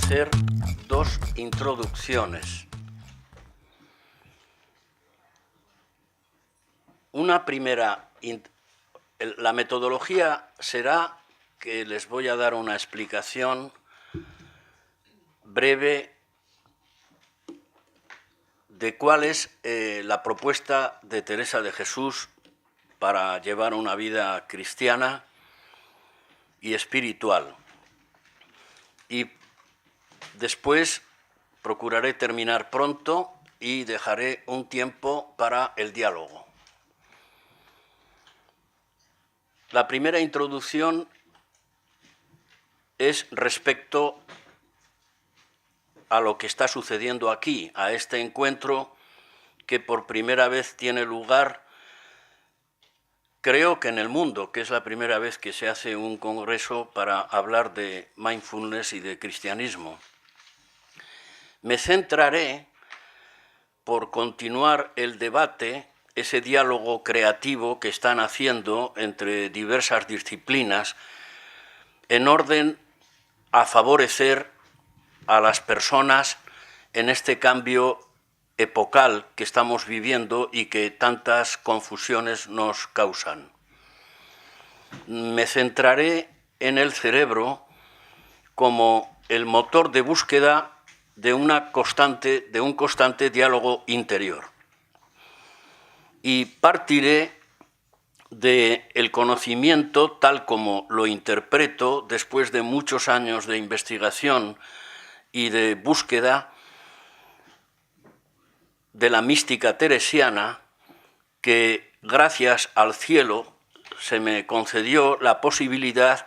hacer dos introducciones. Una primera, la metodología será que les voy a dar una explicación breve de cuál es la propuesta de Teresa de Jesús para llevar una vida cristiana y espiritual. Y después procuraré terminar pronto y dejaré un tiempo para el diálogo. La primera introducción es respecto a lo que está sucediendo aquí, a este encuentro que por primera vez tiene lugar, creo que en el mundo, que es la primera vez que se hace un congreso para hablar de mindfulness y de cristianismo. Me centraré, por continuar el debate, ese diálogo creativo que están haciendo entre diversas disciplinas, en orden a favorecer a las personas en este cambio epocal que estamos viviendo y que tantas confusiones nos causan. Me centraré en el cerebro como el motor de búsqueda de un constante diálogo interior. Y partiré del conocimiento tal como lo interpreto después de muchos años de investigación y de búsqueda de la mística teresiana, que gracias al cielo se me concedió la posibilidad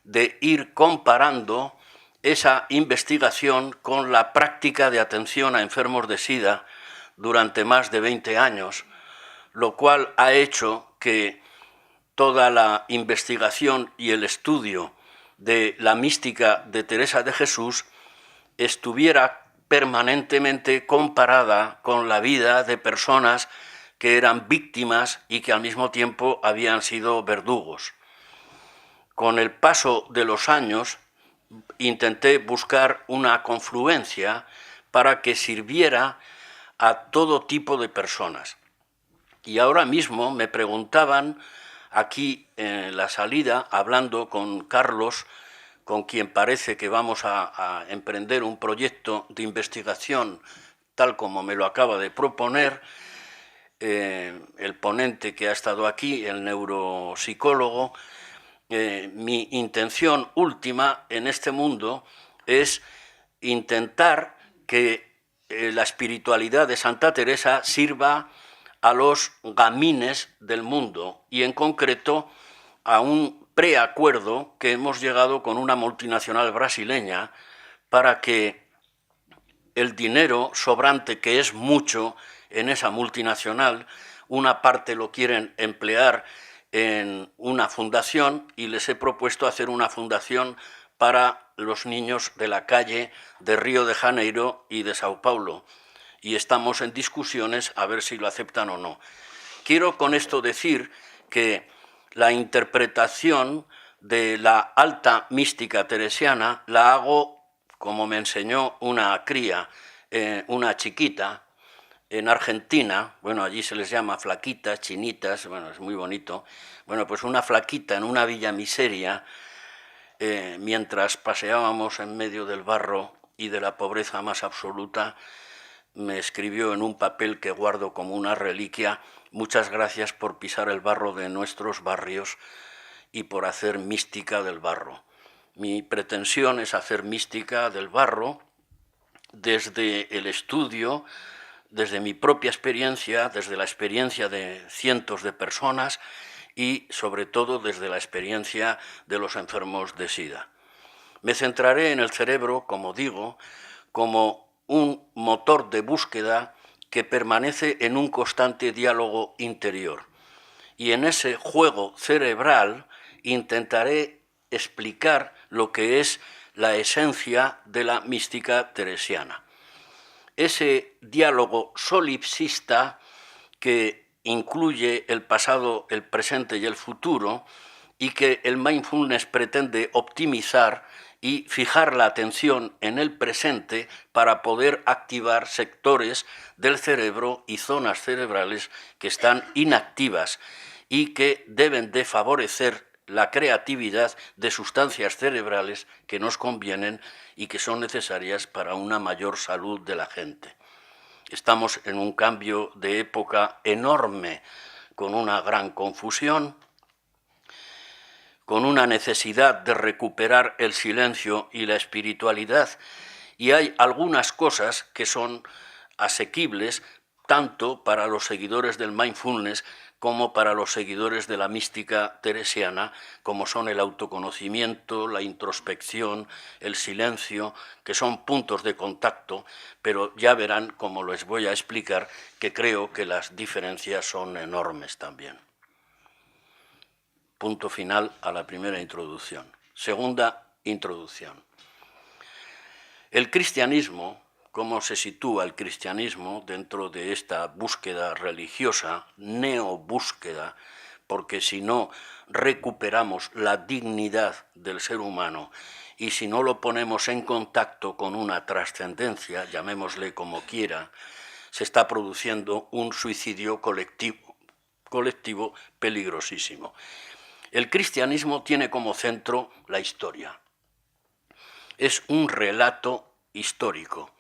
de ir comparando esa investigación con la práctica de atención a enfermos de SIDA durante más de 20 años, lo cual ha hecho que toda la investigación y el estudio de la mística de Teresa de Jesús estuviera permanentemente comparada con la vida de personas que eran víctimas y que al mismo tiempo habían sido verdugos. Con el paso de los años intenté buscar una confluencia para que sirviera a todo tipo de personas. Y ahora mismo me preguntaban aquí en la salida, hablando con Carlos, con quien parece que vamos a emprender un proyecto de investigación tal como me lo acaba de proponer el ponente que ha estado aquí, el neuropsicólogo. Mi intención última en este mundo es intentar que la espiritualidad de Santa Teresa sirva a los gamines del mundo y en concreto a un preacuerdo que hemos llegado con una multinacional brasileña para que el dinero sobrante, que es mucho en esa multinacional, una parte lo quieren emplear en una fundación y les he propuesto hacer una fundación para los niños de la calle de Río de Janeiro y de Sao Paulo. Y estamos en discusiones a ver si lo aceptan o no. Quiero con esto decir que la interpretación de la alta mística teresiana la hago como me enseñó una cría, una chiquita, en Argentina. Bueno, allí se les llama flaquitas, chinitas, bueno, es muy bonito. Bueno, pues una flaquita en una villa miseria, mientras paseábamos en medio del barro y de la pobreza más absoluta, me escribió en un papel que guardo como una reliquia: muchas gracias por pisar el barro de nuestros barrios y por hacer mística del barro. Mi pretensión es hacer mística del barro desde el estudio, desde mi propia experiencia, desde la experiencia de cientos de personas y sobre todo desde la experiencia de los enfermos de SIDA. Me centraré en el cerebro, como digo, como un motor de búsqueda que permanece en un constante diálogo interior. Y en ese juego cerebral intentaré explicar lo que es la esencia de la mística teresiana. Ese diálogo solipsista que incluye el pasado, el presente y el futuro y que el mindfulness pretende optimizar y fijar la atención en el presente para poder activar sectores del cerebro y zonas cerebrales que están inactivas y que deben de favorecer la creatividad de sustancias cerebrales que nos convienen y que son necesarias para una mayor salud de la gente. Estamos en un cambio de época enorme, con una gran confusión, con una necesidad de recuperar el silencio y la espiritualidad, y hay algunas cosas que son asequibles tanto para los seguidores del mindfulness como para los seguidores de la mística teresiana, como son el autoconocimiento, la introspección, el silencio, que son puntos de contacto, pero ya verán, como les voy a explicar, que creo que las diferencias son enormes también. Punto final a la primera introducción. Segunda introducción. El cristianismo, ¿cómo se sitúa el cristianismo dentro de esta búsqueda religiosa, neobúsqueda? Porque si no recuperamos la dignidad del ser humano y si no lo ponemos en contacto con una trascendencia, llamémosle como quiera, se está produciendo un suicidio colectivo peligrosísimo. El cristianismo tiene como centro la historia. Es un relato histórico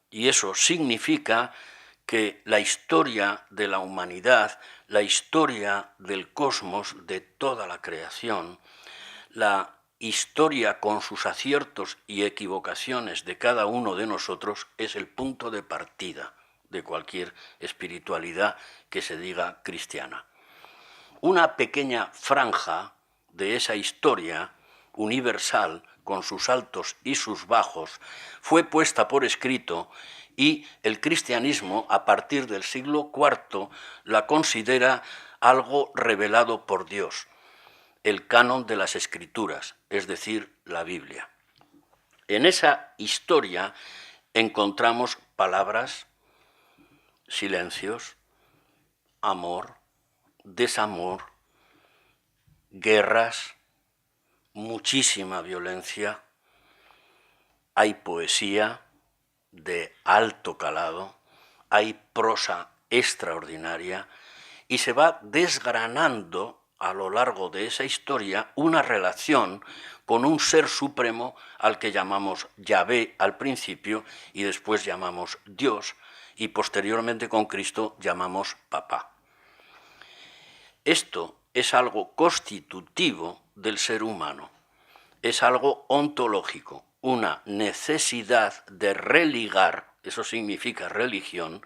y eso significa que la historia de la humanidad, la historia del cosmos, de toda la creación, la historia con sus aciertos y equivocaciones de cada uno de nosotros es el punto de partida de cualquier espiritualidad que se diga cristiana. Una pequeña franja de esa historia universal, con sus altos y sus bajos, fue puesta por escrito y el cristianismo, a partir del siglo IV, la considera algo revelado por Dios, el canon de las Escrituras, es decir, la Biblia. En esa historia encontramos palabras, silencios, amor, desamor, guerras, muchísima violencia, hay poesía de alto calado, hay prosa extraordinaria y se va desgranando a lo largo de esa historia una relación con un ser supremo al que llamamos Yahvé al principio y después llamamos Dios y posteriormente con Cristo llamamos Papá. Esto es algo constitutivo del ser humano, es algo ontológico, una necesidad de religar, eso significa religión,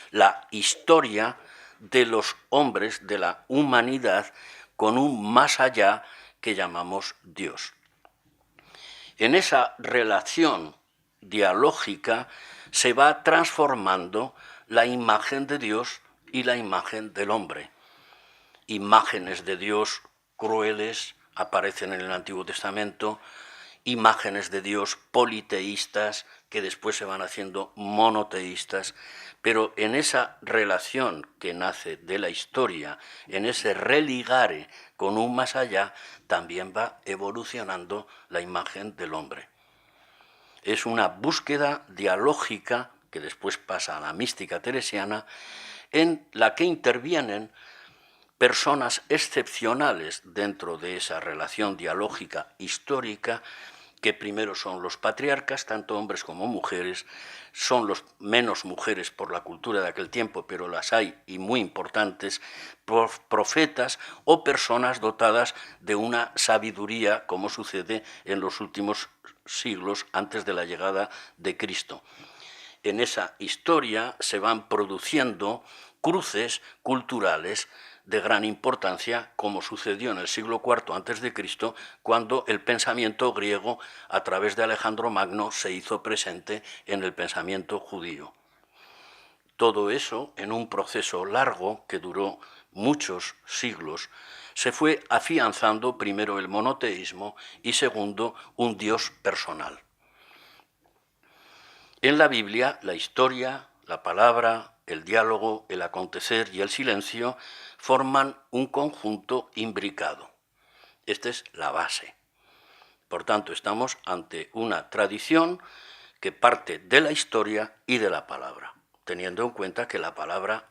la historia de los hombres, de la humanidad, con un más allá que llamamos Dios. En esa relación dialógica se va transformando la imagen de Dios y la imagen del hombre. Imágenes de Dios crueles aparecen en el Antiguo Testamento, imágenes de Dios politeístas que después se van haciendo monoteístas, pero en esa relación que nace de la historia, en ese religare con un más allá, también va evolucionando la imagen del hombre. Es una búsqueda dialógica que después pasa a la mística teresiana, en la que intervienen personas excepcionales dentro de esa relación dialógica histórica, que primero son los patriarcas, tanto hombres como mujeres, son los menos mujeres por la cultura de aquel tiempo, pero las hay y muy importantes, profetas o personas dotadas de una sabiduría, como sucede en los últimos siglos antes de la llegada de Cristo. En esa historia se van produciendo cruces culturales de gran importancia, como sucedió en el siglo IV a.C., cuando el pensamiento griego, a través de Alejandro Magno, se hizo presente en el pensamiento judío. Todo eso, en un proceso largo que duró muchos siglos, se fue afianzando primero el monoteísmo y segundo un Dios personal. En la Biblia, la historia, la palabra, el diálogo, el acontecer y el silencio forman un conjunto imbricado. Esta es la base. Por tanto, estamos ante una tradición que parte de la historia y de la palabra, teniendo en cuenta que la palabra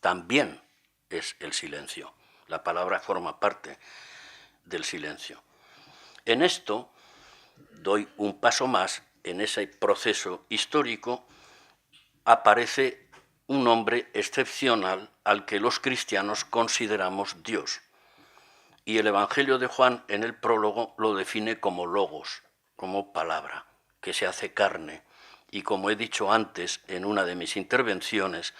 también es el silencio. La palabra forma parte del silencio. En esto doy un paso más. En ese proceso histórico aparece un hombre excepcional al que los cristianos consideramos Dios. Y el Evangelio de Juan en el prólogo lo define como logos, como palabra, que se hace carne. Y como he dicho antes en una de mis intervenciones,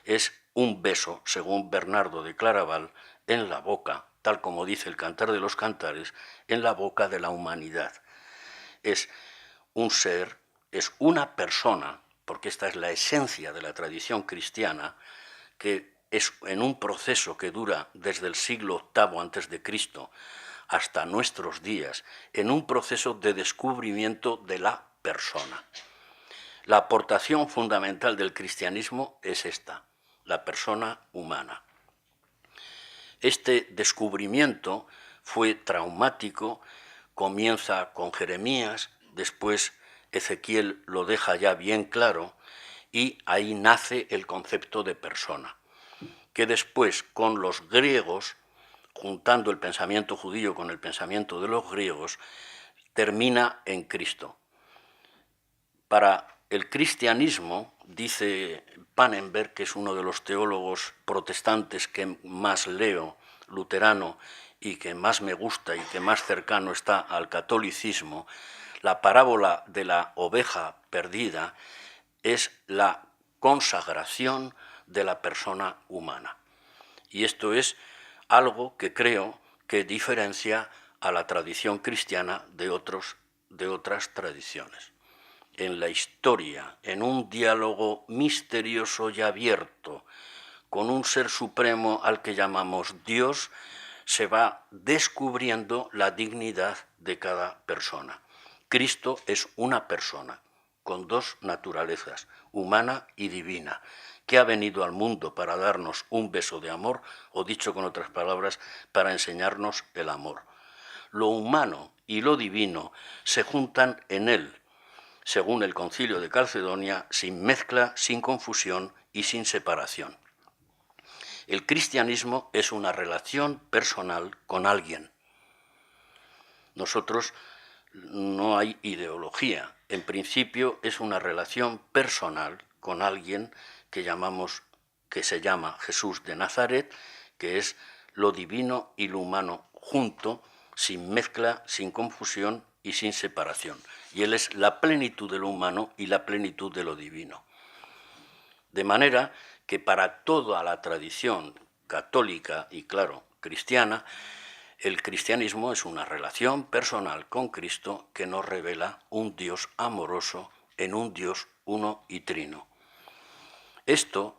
es un beso, según Bernardo de Claraval, en la boca, tal como dice el Cantar de los Cantares, en la boca de la humanidad. Es un ser, es una persona, porque esta es la esencia de la tradición cristiana, que es en un proceso que dura desde el siglo VIII a.C. hasta nuestros días, en un proceso de descubrimiento de la persona. La aportación fundamental del cristianismo es esta, la persona humana. Este descubrimiento fue traumático, comienza con Jeremías, después Ezequiel lo deja ya bien claro, y ahí nace el concepto de persona, que después con los griegos, juntando el pensamiento judío con el pensamiento de los griegos, termina en Cristo. Para el cristianismo, dice Pannenberg, que es uno de los teólogos protestantes que más leo, luterano, y que más me gusta y que más cercano está al catolicismo, la parábola de la oveja perdida es la consagración de la persona humana. Y esto es algo que creo que diferencia a la tradición cristiana de otras tradiciones. En la historia, en un diálogo misterioso y abierto con un ser supremo al que llamamos Dios, se va descubriendo la dignidad de cada persona. Cristo es una persona con dos naturalezas, humana y divina, que ha venido al mundo para darnos un beso de amor, o dicho con otras palabras, para enseñarnos el amor. Lo humano y lo divino se juntan en él, según el Concilio de Calcedonia, sin mezcla, sin confusión y sin separación. El cristianismo es una relación personal con alguien. Nosotros no hay ideología. En principio es una relación personal con alguien que se llama Jesús de Nazaret, que es lo divino y lo humano junto, sin mezcla, sin confusión y sin separación. Y él es la plenitud de lo humano y la plenitud de lo divino. De manera que para toda la tradición católica y, claro, cristiana, el cristianismo es una relación personal con Cristo que nos revela un Dios amoroso en un Dios uno y trino. Esto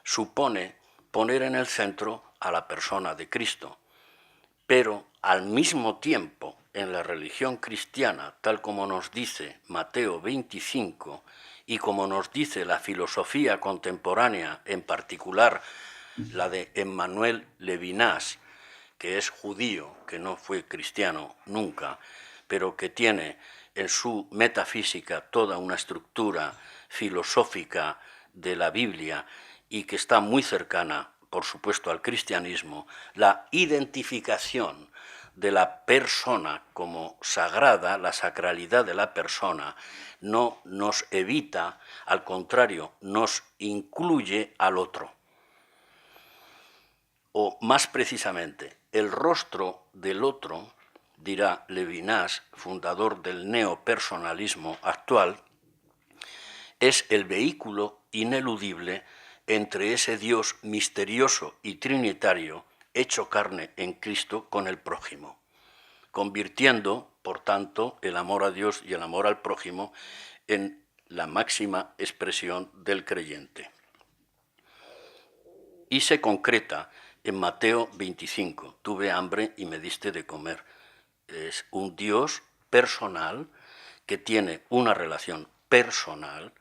supone poner en el centro a la persona de Cristo, pero al mismo tiempo en la religión cristiana, tal como nos dice Mateo 25 y como nos dice la filosofía contemporánea, en particular la de Emmanuel Levinas, que es judío, que no fue cristiano nunca, pero que tiene en su metafísica toda una estructura filosófica de la Biblia y que está muy cercana, por supuesto, al cristianismo, la identificación de la persona como sagrada, la sacralidad de la persona, no nos evita, al contrario, nos incluye al otro. O más precisamente, el rostro del otro, dirá Levinas, fundador del neopersonalismo actual, es el vehículo ineludible entre ese Dios misterioso y trinitario hecho carne en Cristo con el prójimo, convirtiendo, por tanto, el amor a Dios y el amor al prójimo en la máxima expresión del creyente. Y se concreta en Mateo 25, tuve hambre y me diste de comer. Es un Dios personal que tiene una relación personal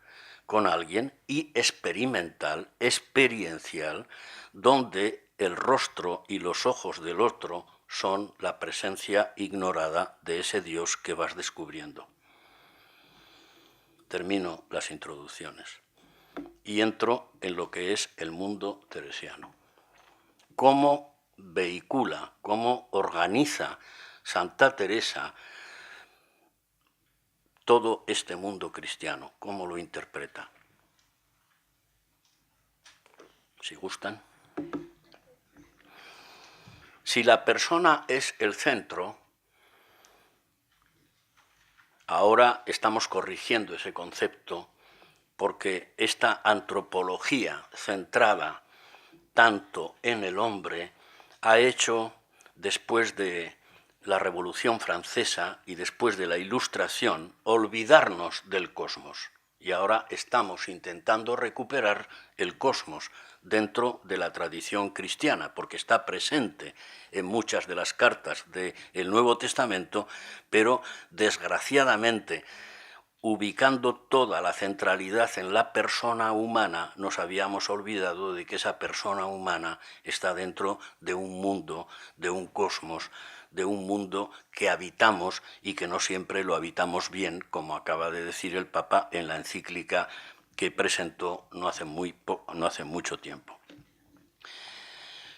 con alguien y experimental, experiencial, donde el rostro y los ojos del otro son la presencia ignorada de ese Dios que vas descubriendo. Termino las introducciones y entro en lo que es el mundo teresiano. ¿Cómo vehicula, cómo organiza Santa Teresa todo este mundo cristiano? ¿Cómo lo interpreta? Si gustan. Si la persona es el centro, ahora estamos corrigiendo ese concepto porque esta antropología centrada tanto en el hombre ha hecho, después de la Revolución Francesa y después de la Ilustración, olvidarnos del cosmos. Y ahora estamos intentando recuperar el cosmos dentro de la tradición cristiana, porque está presente en muchas de las cartas del Nuevo Testamento, pero desgraciadamente, ubicando toda la centralidad en la persona humana, nos habíamos olvidado de que esa persona humana está dentro de un mundo, de un cosmos, de un mundo que habitamos y que no siempre lo habitamos bien, como acaba de decir el Papa en la encíclica que presentó no hace mucho tiempo.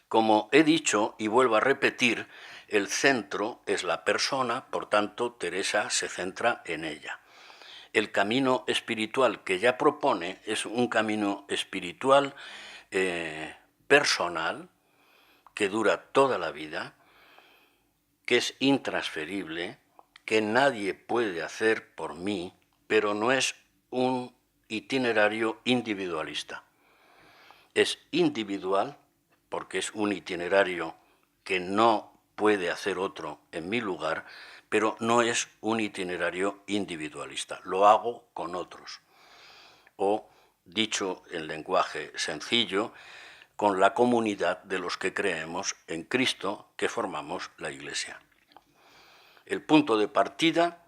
Como he dicho y vuelvo a repetir, el centro es la persona, por tanto, Teresa se centra en ella. El camino espiritual que ella propone es un camino espiritual personal que dura toda la vida, que es intransferible, que nadie puede hacer por mí, pero no es un itinerario individualista. Es individual porque es un itinerario que no puede hacer otro en mi lugar, pero no es un itinerario individualista, lo hago con otros. O, dicho en lenguaje sencillo, con la comunidad de los que creemos en Cristo, que formamos la Iglesia. El punto de partida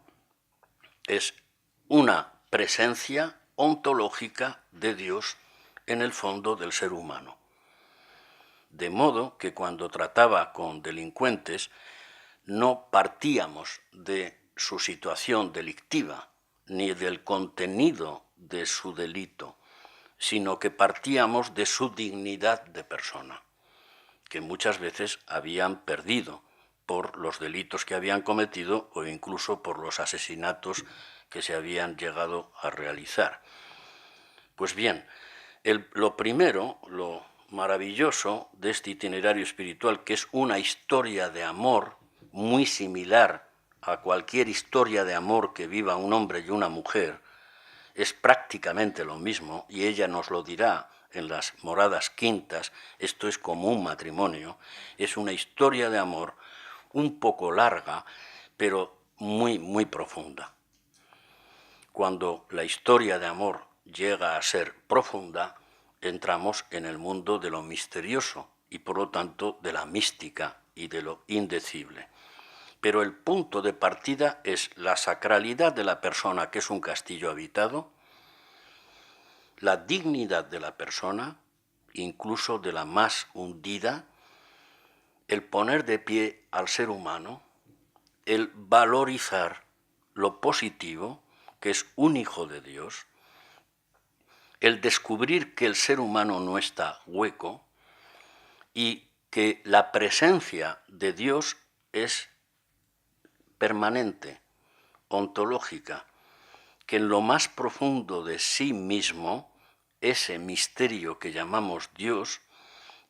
es una presencia ontológica de Dios en el fondo del ser humano. De modo que cuando trataba con delincuentes, no partíamos de su situación delictiva, ni del contenido de su delito, sino que partíamos de su dignidad de persona, que muchas veces habían perdido por los delitos que habían cometido o incluso por los asesinatos que se habían llegado a realizar. Pues bien, lo primero, lo maravilloso de este itinerario espiritual, que es una historia de amor muy similar a cualquier historia de amor que viva un hombre y una mujer, es prácticamente lo mismo, y ella nos lo dirá en las moradas quintas, esto es como un matrimonio, es una historia de amor un poco larga, pero muy, muy profunda. Cuando la historia de amor llega a ser profunda, entramos en el mundo de lo misterioso y por lo tanto de la mística y de lo indecible. Pero el punto de partida es la sacralidad de la persona, que es un castillo habitado, la dignidad de la persona, incluso de la más hundida, el poner de pie al ser humano, el valorizar lo positivo, que es un hijo de Dios, el descubrir que el ser humano no está hueco y que la presencia de Dios es permanente, ontológica, que en lo más profundo de sí mismo, ese misterio que llamamos Dios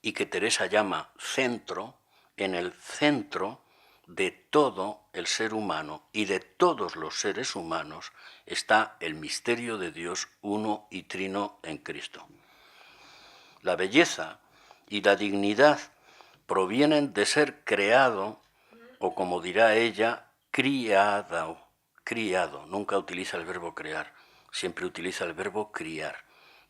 y que Teresa llama centro, en el centro de todo el ser humano y de todos los seres humanos está el misterio de Dios uno y trino en Cristo. La belleza y la dignidad provienen de ser creado, o como dirá ella, criado. Nunca utiliza el verbo crear, siempre utiliza el verbo criar,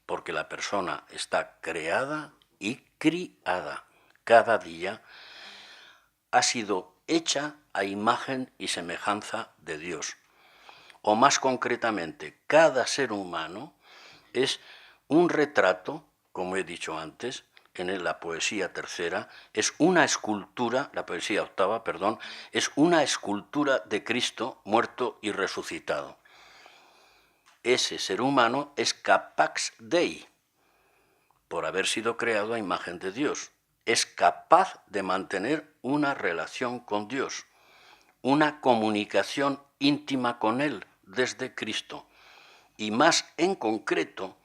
porque la persona está creada y criada. Cada día ha sido hecha a imagen y semejanza de Dios. O más concretamente, cada ser humano es un retrato, como he dicho antes, en la poesía tercera, es una escultura, la poesía octava, perdón, es una escultura de Cristo muerto y resucitado. Ese ser humano es capax Dei, por haber sido creado a imagen de Dios. Es capaz de mantener una relación con Dios, una comunicación íntima con Él desde Cristo. Y más en concreto,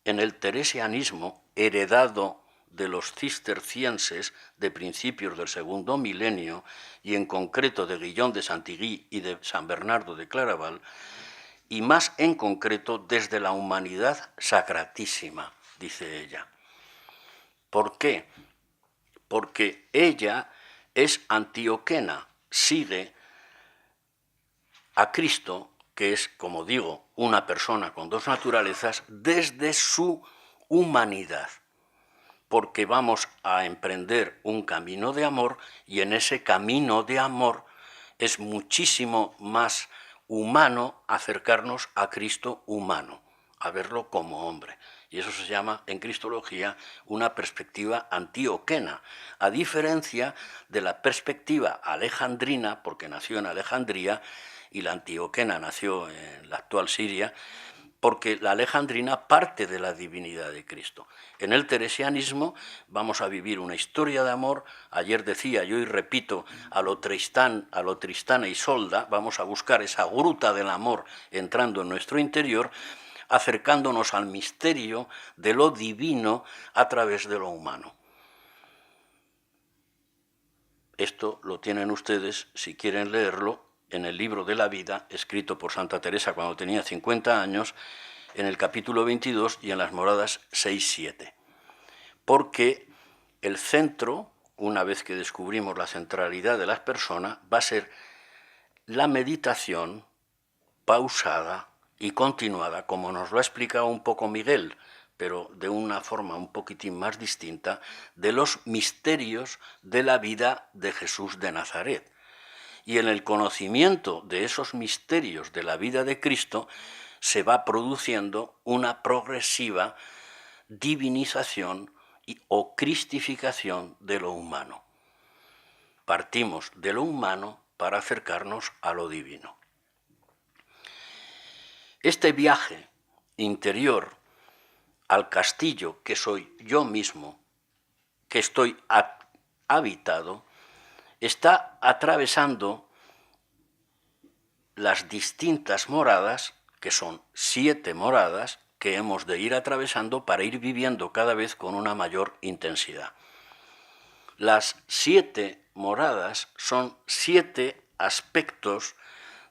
en el teresianismo heredado de los cistercienses de principios del segundo milenio y en concreto de Guillón de Santilly y de San Bernardo de Claraval, y más en concreto desde la humanidad sacratísima, dice ella. ¿Por qué? Porque ella es antioquena, sigue a Cristo, que es, como digo, una persona con dos naturalezas, desde su humanidad, porque vamos a emprender un camino de amor y en ese camino de amor es muchísimo más humano acercarnos a Cristo humano, a verlo como hombre. Y eso se llama en cristología una perspectiva antioquena, a diferencia de la perspectiva alejandrina, porque nació en Alejandría, y la antioquena nació en la actual Siria, porque la alejandrina parte de la divinidad de Cristo. En el teresianismo vamos a vivir una historia de amor. Ayer decía, yo y repito, a lo Tristán e Isolda, vamos a buscar esa gruta del amor entrando en nuestro interior, acercándonos al misterio de lo divino a través de lo humano. Esto lo tienen ustedes, si quieren leerlo, en el libro de la vida, escrito por Santa Teresa cuando tenía 50 años, en el capítulo 22 y en las moradas 6-7. Porque el centro, una vez que descubrimos la centralidad de las personas, va a ser la meditación pausada y continuada, como nos lo ha explicado un poco Miguel, pero de una forma un poquitín más distinta, de los misterios de la vida de Jesús de Nazaret. Y en el conocimiento de esos misterios de la vida de Cristo se va produciendo una progresiva divinización o cristificación de lo humano. Partimos de lo humano para acercarnos a lo divino. Este viaje interior al castillo que soy yo mismo, que estoy habitado, está atravesando las distintas moradas, que son 7 moradas, que hemos de ir atravesando para ir viviendo cada vez con una mayor intensidad. Las 7 moradas son 7 aspectos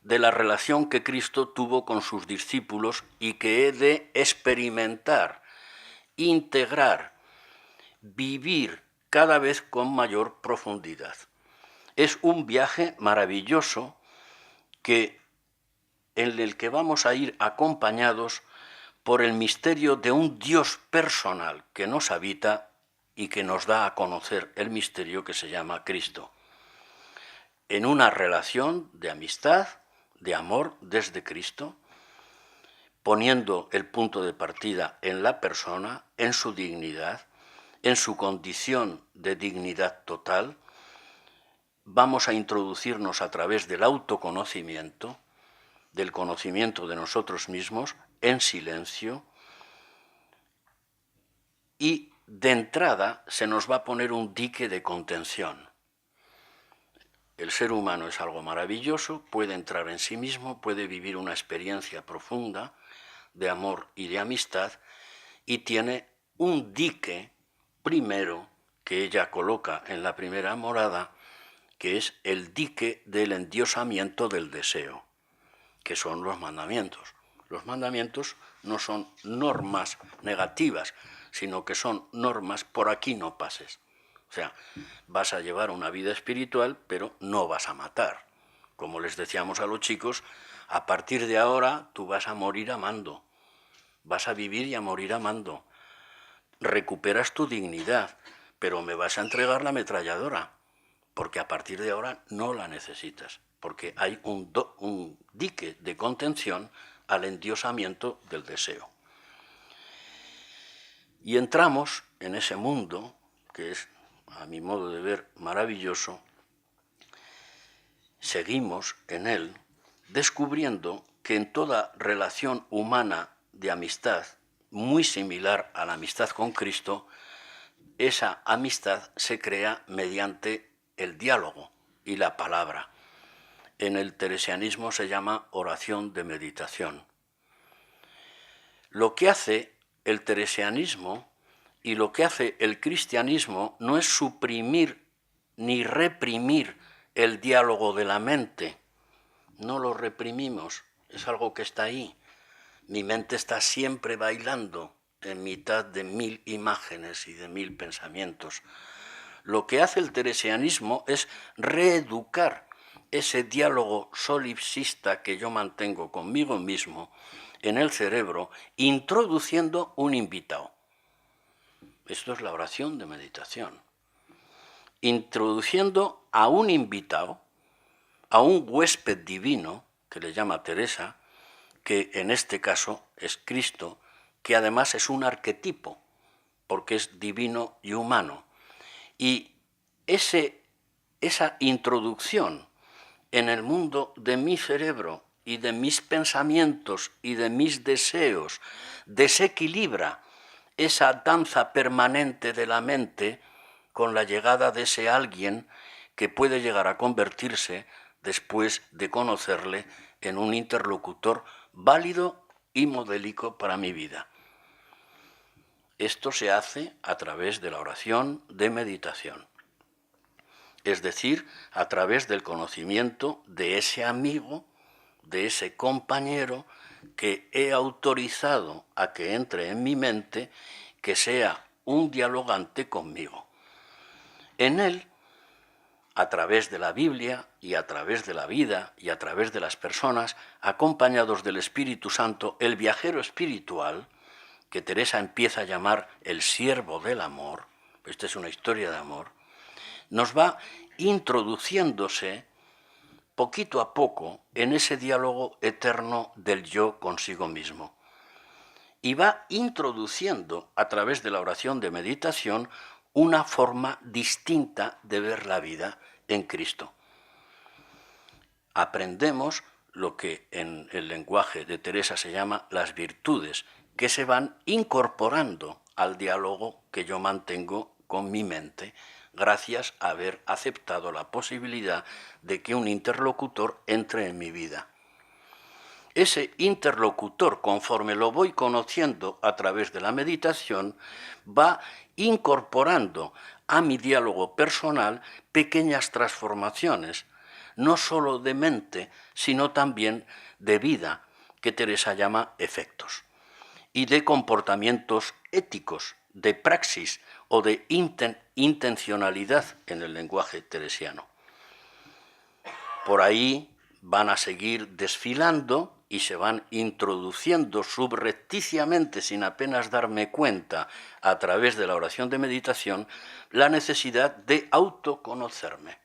de la relación que Cristo tuvo con sus discípulos y que he de experimentar, integrar, vivir cada vez con mayor profundidad. Es un viaje maravilloso en el que vamos a ir acompañados por el misterio de un Dios personal que nos habita y que nos da a conocer el misterio que se llama Cristo. En una relación de amistad, de amor desde Cristo, poniendo el punto de partida en la persona, en su dignidad, en su condición de dignidad total, vamos a introducirnos a través del autoconocimiento, del conocimiento de nosotros mismos, en silencio, y de entrada se nos va a poner un dique de contención. El ser humano es algo maravilloso, puede entrar en sí mismo, puede vivir una experiencia profunda de amor y de amistad, y tiene un dique primero que ella coloca en la primera morada, que es el dique del endiosamiento del deseo, que son los mandamientos. Los mandamientos no son normas negativas, sino que son normas por aquí no pases. O sea, vas a llevar una vida espiritual, pero no vas a matar. Como les decíamos a los chicos, a partir de ahora tú vas a morir amando. Vas a vivir y a morir amando. Recuperas tu dignidad, pero me vas a entregar la ametralladora, porque a partir de ahora no la necesitas, porque hay un dique de contención al endiosamiento del deseo. Y entramos en ese mundo que es, a mi modo de ver, maravilloso, seguimos en él descubriendo que en toda relación humana de amistad, muy similar a la amistad con Cristo, esa amistad se crea mediante el diálogo y la palabra. En el teresianismo se llama oración de meditación. Lo que hace el teresianismo y lo que hace el cristianismo no es suprimir ni reprimir el diálogo de la mente. No lo reprimimos, es algo que está ahí. Mi mente está siempre bailando en mitad de 1000 imágenes y de 1000 pensamientos. Lo que hace el teresianismo es reeducar ese diálogo solipsista que yo mantengo conmigo mismo en el cerebro, introduciendo un invitado. Esto es la oración de meditación. Introduciendo a un invitado, a un huésped divino, que le llama Teresa, que en este caso es Cristo, que además es un arquetipo, porque es divino y humano. Y esa introducción en el mundo de mi cerebro y de mis pensamientos y de mis deseos desequilibra esa danza permanente de la mente con la llegada de ese alguien que puede llegar a convertirse, después de conocerle, en un interlocutor válido y modélico para mi vida. Esto se hace a través de la oración de meditación, es decir, a través del conocimiento de ese amigo, de ese compañero que he autorizado a que entre en mi mente, que sea un dialogante conmigo. En él, a través de la Biblia y a través de la vida y a través de las personas, acompañados del Espíritu Santo, el viajero espiritual, que Teresa empieza a llamar el siervo del amor, esta es una historia de amor, nos va introduciéndose poquito a poco en ese diálogo eterno del yo consigo mismo. Y va introduciendo a través de la oración de meditación una forma distinta de ver la vida en Cristo. Aprendemos lo que en el lenguaje de Teresa se llama las virtudes, que se van incorporando al diálogo que yo mantengo con mi mente, gracias a haber aceptado la posibilidad de que un interlocutor entre en mi vida. Ese interlocutor, conforme lo voy conociendo a través de la meditación, va incorporando a mi diálogo personal pequeñas transformaciones, no solo de mente, sino también de vida, que Teresa llama efectos, y de comportamientos éticos, de praxis o de intencionalidad en el lenguaje teresiano. Por ahí van a seguir desfilando y se van introduciendo subrepticiamente, sin apenas darme cuenta, a través de la oración de meditación, la necesidad de autoconocerme,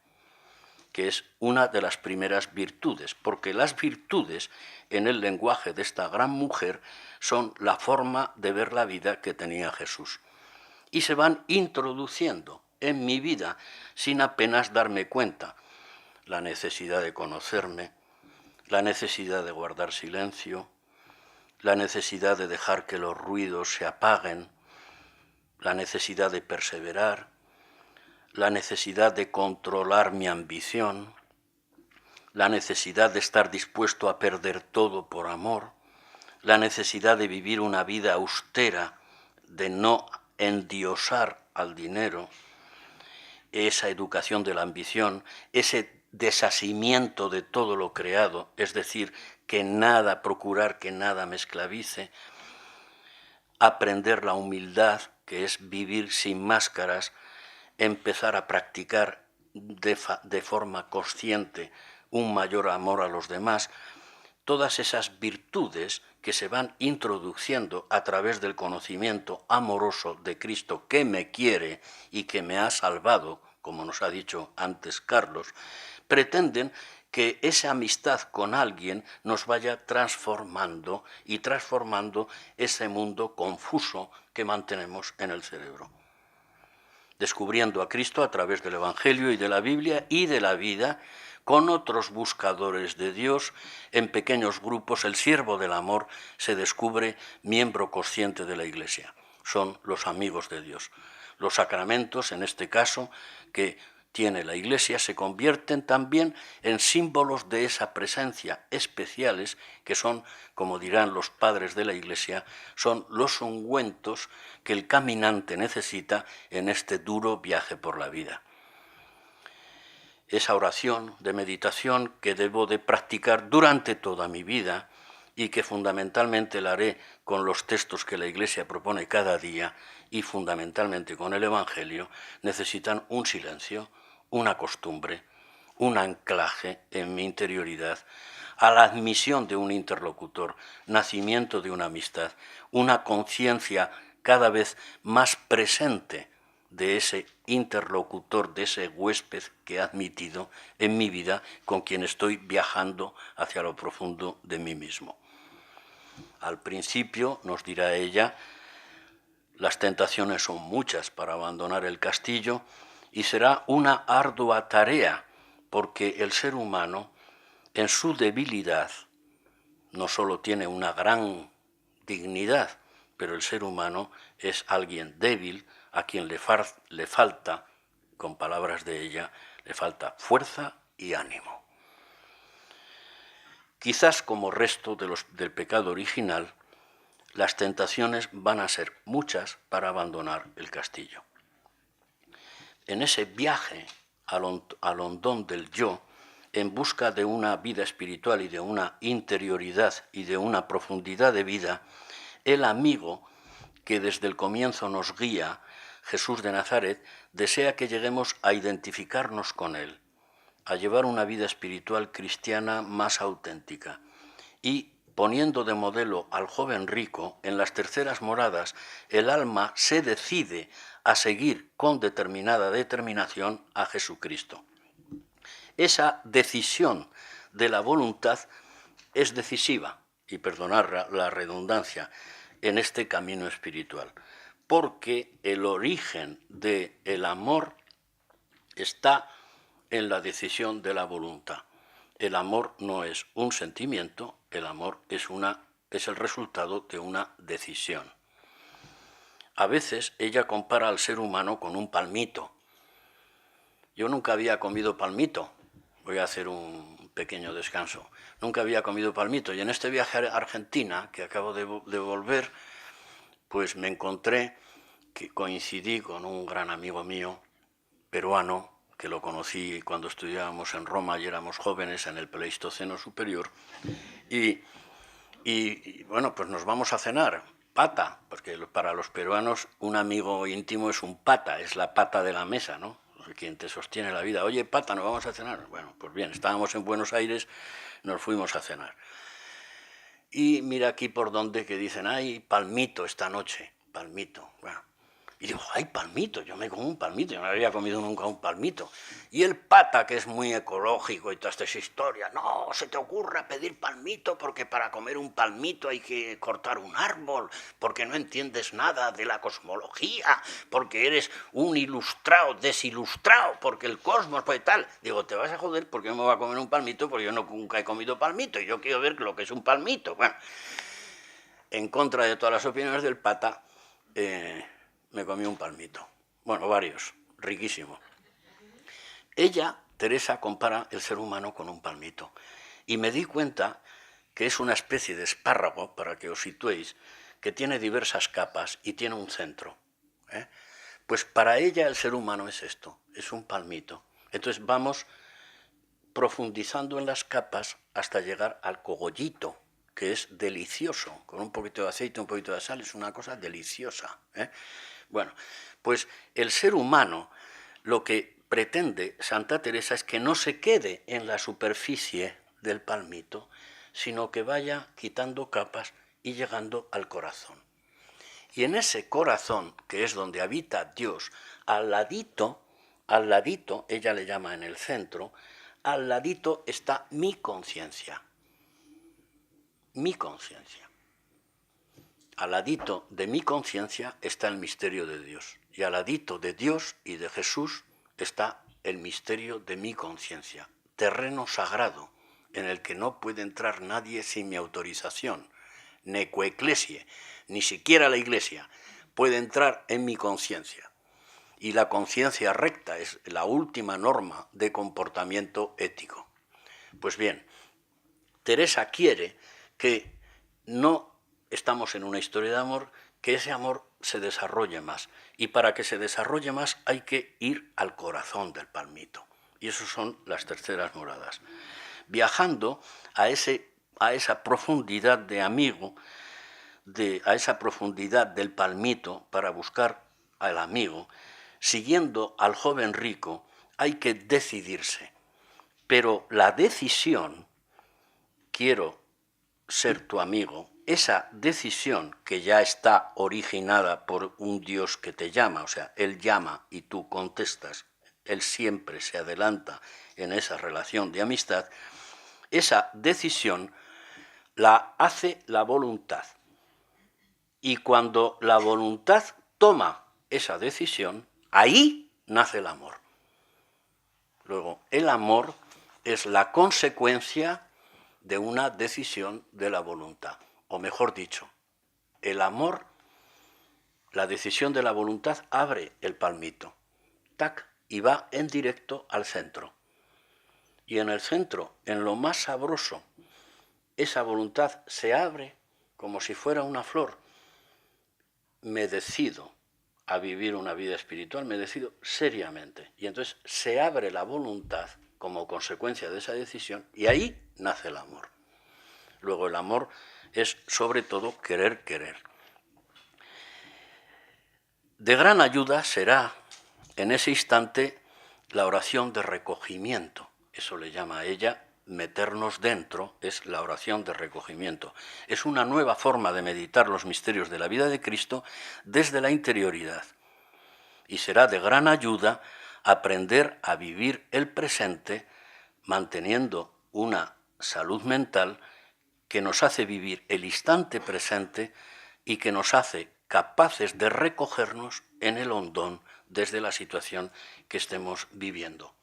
que es una de las primeras virtudes, porque las virtudes, en el lenguaje de esta gran mujer, son la forma de ver la vida que tenía Jesús. Y se van introduciendo en mi vida sin apenas darme cuenta. La necesidad de conocerme, la necesidad de guardar silencio, la necesidad de dejar que los ruidos se apaguen, la necesidad de perseverar, la necesidad de controlar mi ambición, la necesidad de estar dispuesto a perder todo por amor, la necesidad de vivir una vida austera, de no endiosar al dinero, esa educación de la ambición, ese desasimiento de todo lo creado, es decir, procurar que nada me esclavice, aprender la humildad, que es vivir sin máscaras, empezar a practicar de forma consciente un mayor amor a los demás, todas esas virtudes que se van introduciendo a través del conocimiento amoroso de Cristo que me quiere y que me ha salvado, como nos ha dicho antes Carlos, pretenden que esa amistad con alguien nos vaya transformando y transformando ese mundo confuso que mantenemos en el cerebro. descubriendo a Cristo a través del Evangelio y de la Biblia y de la vida, con otros buscadores de Dios, en pequeños grupos, el siervo del amor se descubre miembro consciente de la Iglesia. Son los amigos de Dios. Los sacramentos, en este caso, que tiene la Iglesia, se convierten también en símbolos de esa presencia especiales que son, como dirán los padres de la Iglesia, son los ungüentos que el caminante necesita en este duro viaje por la vida. Esa oración de meditación que debo de practicar durante toda mi vida y que fundamentalmente la haré con los textos que la Iglesia propone cada día y fundamentalmente con el Evangelio, necesitan un silencio, una costumbre, un anclaje en mi interioridad, a la admisión de un interlocutor, nacimiento de una amistad, una conciencia cada vez más presente de ese interlocutor, de ese huésped que he admitido en mi vida, con quien estoy viajando hacia lo profundo de mí mismo. Al principio, nos dirá ella, las tentaciones son muchas para abandonar el castillo y será una ardua tarea, porque el ser humano, en su debilidad, no solo tiene una gran dignidad, pero el ser humano es alguien débil a quien le falta, con palabras de ella, le falta fuerza y ánimo. Quizás como resto del pecado original, las tentaciones van a ser muchas para abandonar el castillo. En ese viaje al hondón del yo, en busca de una vida espiritual y de una interioridad y de una profundidad de vida, el amigo que desde el comienzo nos guía, Jesús de Nazaret, desea que lleguemos a identificarnos con él, a llevar una vida espiritual cristiana más auténtica. Y poniendo de modelo al joven rico, en las terceras moradas, el alma se decide a seguir con determinada determinación a Jesucristo. Esa decisión de la voluntad es decisiva, y perdonar la redundancia, en este camino espiritual, porque el origen del amor está en la decisión de la voluntad. El amor no es un sentimiento, el amor es el resultado de una decisión. A veces ella compara al ser humano con un palmito. Yo nunca había comido palmito. Voy a hacer un pequeño descanso. Nunca había comido palmito. Y en este viaje a Argentina, que acabo de volver, pues me encontré, que coincidí con un gran amigo mío, peruano, que lo conocí cuando estudiábamos en Roma y éramos jóvenes en el Pleistoceno superior. Y bueno, pues nos vamos a cenar. Pata, porque para los peruanos un amigo íntimo es un pata, es la pata de la mesa, ¿no? Quien te sostiene la vida. Oye, pata, ¿nos vamos a cenar? Bueno, pues bien, estábamos en Buenos Aires, nos fuimos a cenar. Y mira aquí por donde que dicen, ay, palmito esta noche, palmito. Bueno, y digo, ay, palmito, yo me como un palmito, yo no había comido nunca un palmito. Y el pata, que es muy ecológico y toda esta historia, no se te ocurra pedir palmito porque para comer un palmito hay que cortar un árbol, porque no entiendes nada de la cosmología, porque eres un ilustrado, desilustrado, porque el cosmos, pues tal. Digo, te vas a joder porque yo me voy a comer un palmito porque yo nunca he comido palmito y yo quiero ver lo que es un palmito. Bueno, en contra de todas las opiniones del pata, me comí un palmito. Bueno, varios, riquísimo. Ella, Teresa, compara el ser humano con un palmito. Y me di cuenta que es una especie de espárrago, para que os situéis, que tiene diversas capas y tiene un centro. Pues para ella el ser humano es esto, es un palmito. Entonces vamos profundizando en las capas hasta llegar al cogollito, que es delicioso, con un poquito de aceite, un poquito de sal, es una cosa deliciosa. Bueno, pues el ser humano, lo que pretende Santa Teresa es que no se quede en la superficie del palmito, sino que vaya quitando capas y llegando al corazón. Y en ese corazón, que es donde habita Dios, al ladito, ella le llama en el centro, al ladito está mi conciencia. Mi conciencia. Al ladito de mi conciencia está el misterio de Dios. y al ladito de Dios y de Jesús está el misterio de mi conciencia, terreno sagrado en el que no puede entrar nadie sin mi autorización, necoeclesie, ni siquiera la Iglesia puede entrar en mi conciencia. Y la conciencia recta es la última norma de comportamiento ético. Pues bien, Teresa quiere que no estamos en una historia de amor, que ese amor se desarrolle más. Y para que se desarrolle más hay que ir al corazón del palmito. Y eso son las terceras moradas. Viajando a esa profundidad de amigo, a esa profundidad del palmito para buscar al amigo, siguiendo al joven rico, hay que decidirse. Pero la decisión, quiero ser tu amigo, esa decisión que ya está originada por un Dios que te llama, o sea, Él llama y tú contestas, Él siempre se adelanta en esa relación de amistad, esa decisión la hace la voluntad. Y cuando la voluntad toma esa decisión, ahí nace el amor. Luego, el amor es la consecuencia de una decisión de la voluntad. O mejor dicho, el amor, la decisión de la voluntad abre el palmito, tac, y va en directo al centro. Y en el centro, en lo más sabroso, esa voluntad se abre como si fuera una flor. Me decido a vivir una vida espiritual, me decido seriamente. Y entonces se abre la voluntad como consecuencia de esa decisión y ahí nace el amor. Luego el amor es sobre todo querer. De gran ayuda será en ese instante la oración de recogimiento. Eso le llama a ella meternos dentro, es la oración de recogimiento. Es una nueva forma de meditar los misterios de la vida de Cristo desde la interioridad. Y será de gran ayuda aprender a vivir el presente manteniendo una salud mental que nos hace vivir el instante presente y que nos hace capaces de recogernos en el hondón desde la situación que estemos viviendo.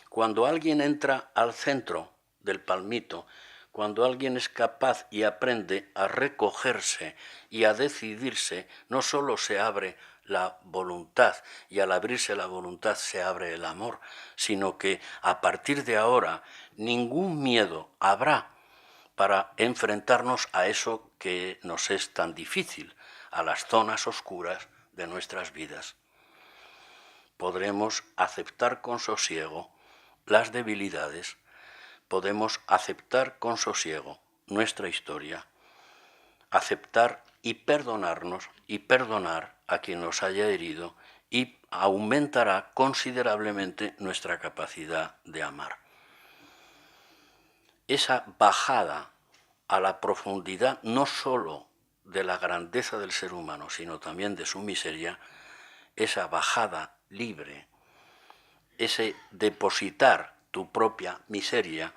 Cuando alguien entra al centro del palmito, cuando alguien es capaz y aprende a recogerse y a decidirse, no solo se abre la voluntad, y al abrirse la voluntad se abre el amor, sino que a partir de ahora ningún miedo habrá para enfrentarnos a eso que nos es tan difícil, a las zonas oscuras de nuestras vidas. Podremos aceptar con sosiego las debilidades, podemos aceptar con sosiego nuestra historia, aceptar y perdonarnos y perdonar a quien nos haya herido y aumentará considerablemente nuestra capacidad de amar. Esa bajada a la profundidad no sólo de la grandeza del ser humano, sino también de su miseria, esa bajada libre, ese depositar tu propia miseria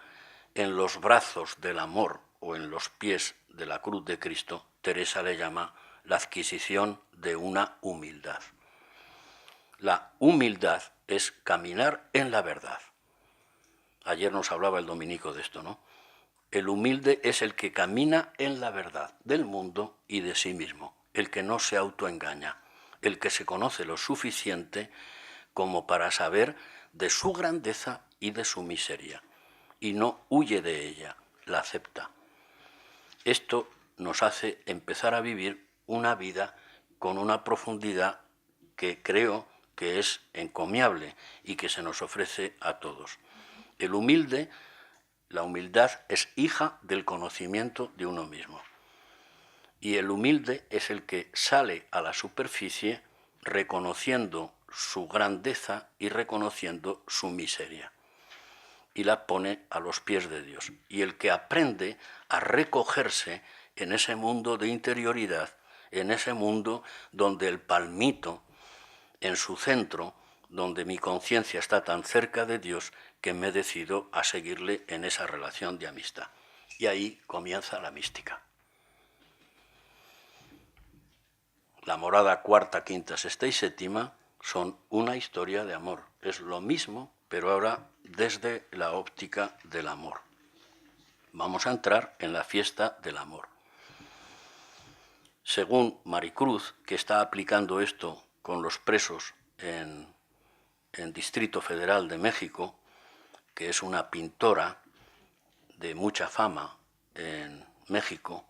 en los brazos del amor o en los pies de la cruz de Cristo, Teresa le llama la adquisición de una humildad. La humildad es caminar en la verdad. Ayer nos hablaba el dominico de esto, ¿no? El humilde es el que camina en la verdad del mundo y de sí mismo, el que no se autoengaña, el que se conoce lo suficiente como para saber de su grandeza y de su miseria, y no huye de ella, la acepta. Esto nos hace empezar a vivir una vida con una profundidad que creo que es encomiable y que se nos ofrece a todos. El humilde, la humildad es hija del conocimiento de uno mismo. Y el humilde es el que sale a la superficie reconociendo su grandeza y reconociendo su miseria. Y la pone a los pies de Dios. Y el que aprende a recogerse en ese mundo de interioridad, en ese mundo donde el palmito, en su centro, donde mi conciencia está tan cerca de Dios que me decido a seguirle en esa relación de amistad. Y ahí comienza la mística. la morada cuarta, quinta, sexta y séptima son una historia de amor. Es lo mismo, pero ahora desde la óptica del amor. Vamos a entrar en la fiesta del amor. Según Maricruz, que está aplicando esto con los presos en Distrito Federal de México, que es una pintora de mucha fama en México,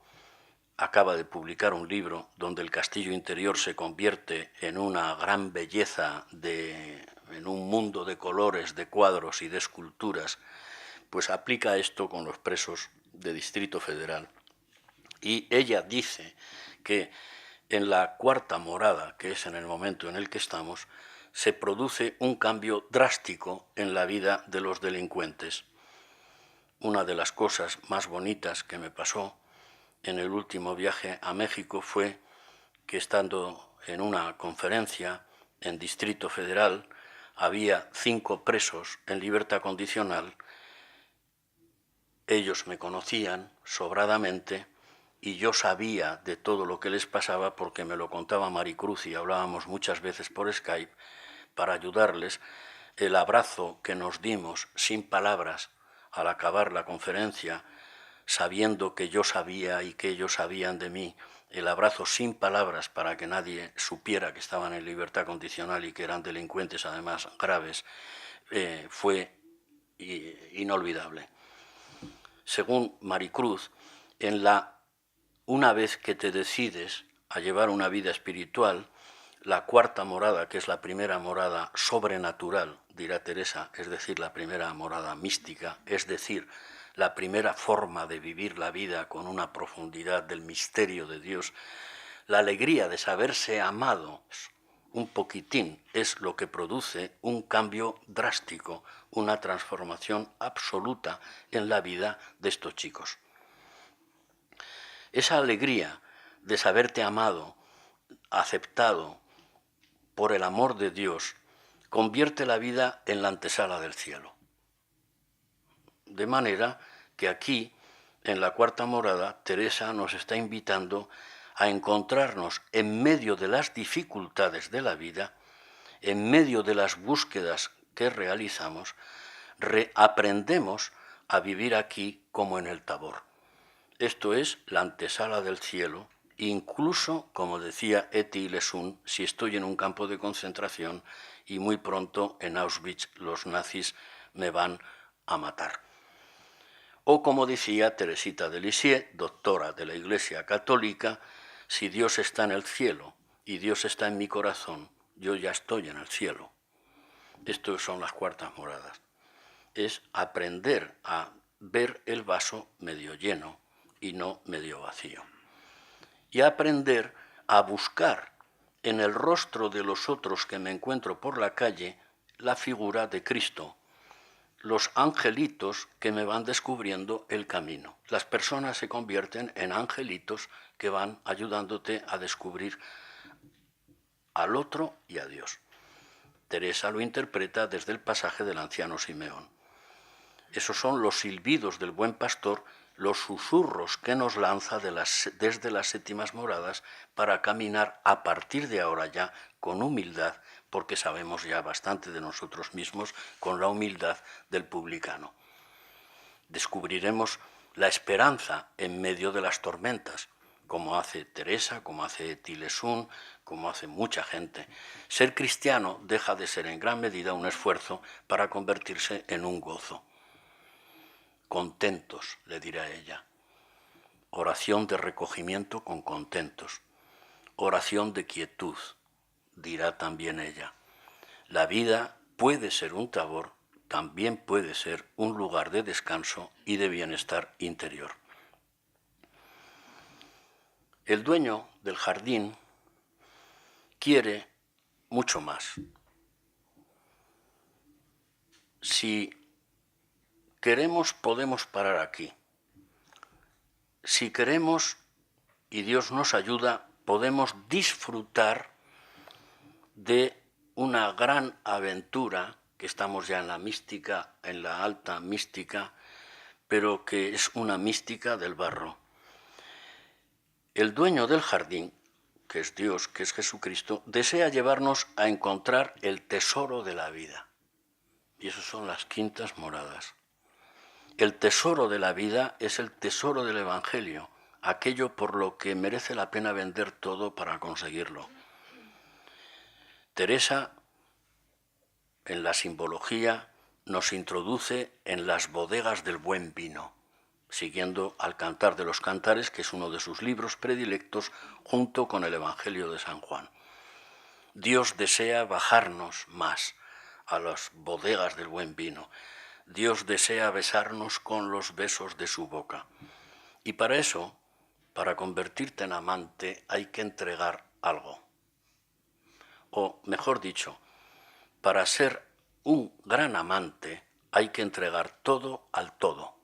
acaba de publicar un libro donde el castillo interior se convierte en una gran belleza, en un mundo de colores, de cuadros y de esculturas, pues aplica esto con los presos de Distrito Federal. Y ella dice que en la cuarta morada, que es en el momento en el que estamos, se produce un cambio drástico en la vida de los delincuentes. Una de las cosas más bonitas que me pasó en el último viaje a México fue que, estando en una conferencia en Distrito Federal, había 5 presos en libertad condicional. Ellos me conocían sobradamente y yo sabía de todo lo que les pasaba porque me lo contaba Maricruz y hablábamos muchas veces por Skype para ayudarles. El abrazo que nos dimos sin palabras al acabar la conferencia, sabiendo que yo sabía y que ellos sabían de mí, el abrazo sin palabras para que nadie supiera que estaban en libertad condicional y que eran delincuentes además graves, fue inolvidable. Según Maricruz, una vez que te decides a llevar una vida espiritual, la cuarta morada, que es la primera morada sobrenatural, dirá Teresa, es decir, la primera morada mística, es decir, la primera forma de vivir la vida con una profundidad del misterio de Dios, la alegría de saberse amados un poquitín es lo que produce un cambio drástico, una transformación absoluta en la vida de estos chicos. Esa alegría de saberte amado, aceptado por el amor de Dios, convierte la vida en la antesala del cielo. De manera que aquí, en la cuarta morada, Teresa nos está invitando a encontrarnos en medio de las dificultades de la vida, en medio de las búsquedas que realizamos, aprendemos a vivir aquí como en el Tabor. Esto es la antesala del cielo, incluso, como decía Etty Lesun, si estoy en un campo de concentración y muy pronto en Auschwitz los nazis me van a matar. O como decía Teresita de Lisieux, doctora de la Iglesia Católica, si Dios está en el cielo y Dios está en mi corazón, yo ya estoy en el cielo. Estas son las cuartas moradas. Es aprender a ver el vaso medio lleno y no medio vacío. Y aprender a buscar en el rostro de los otros que me encuentro por la calle la figura de Cristo, los angelitos que me van descubriendo el camino. Las personas se convierten en angelitos que van ayudándote a descubrir al otro y a Dios. Teresa lo interpreta desde el pasaje del anciano Simeón. Esos son los silbidos del buen pastor, los susurros que nos lanza desde las séptimas moradas para caminar a partir de ahora ya con humildad, porque sabemos ya bastante de nosotros mismos, con la humildad del publicano. Descubriremos la esperanza en medio de las tormentas, como hace Teresa, como hace Etty Lesun, como hace mucha gente. Ser cristiano deja de ser en gran medida un esfuerzo para convertirse en un gozo. Contentos, le dirá ella. Oración de recogimiento con contentos. Oración de quietud, dirá también ella. La vida puede ser un Tabor, también puede ser un lugar de descanso y de bienestar interior. El dueño del jardín quiere mucho más. Si queremos, podemos parar aquí. Si queremos, y Dios nos ayuda, podemos disfrutar de una gran aventura, que estamos ya en la mística, en la alta mística, pero que es una mística del barro. El dueño del jardín, que es Dios, que es Jesucristo, desea llevarnos a encontrar el tesoro de la vida. Y esas son las quintas moradas. El tesoro de la vida es el tesoro del Evangelio, aquello por lo que merece la pena vender todo para conseguirlo. Teresa, en la simbología, nos introduce en las bodegas del buen vino, siguiendo al Cantar de los Cantares, que es uno de sus libros predilectos, junto con el Evangelio de San Juan. Dios desea bajarnos más a las bodegas del buen vino. Dios desea besarnos con los besos de su boca. Y para eso, para convertirte en amante, hay que entregar algo. O, mejor dicho, para ser un gran amante hay que entregar todo al todo.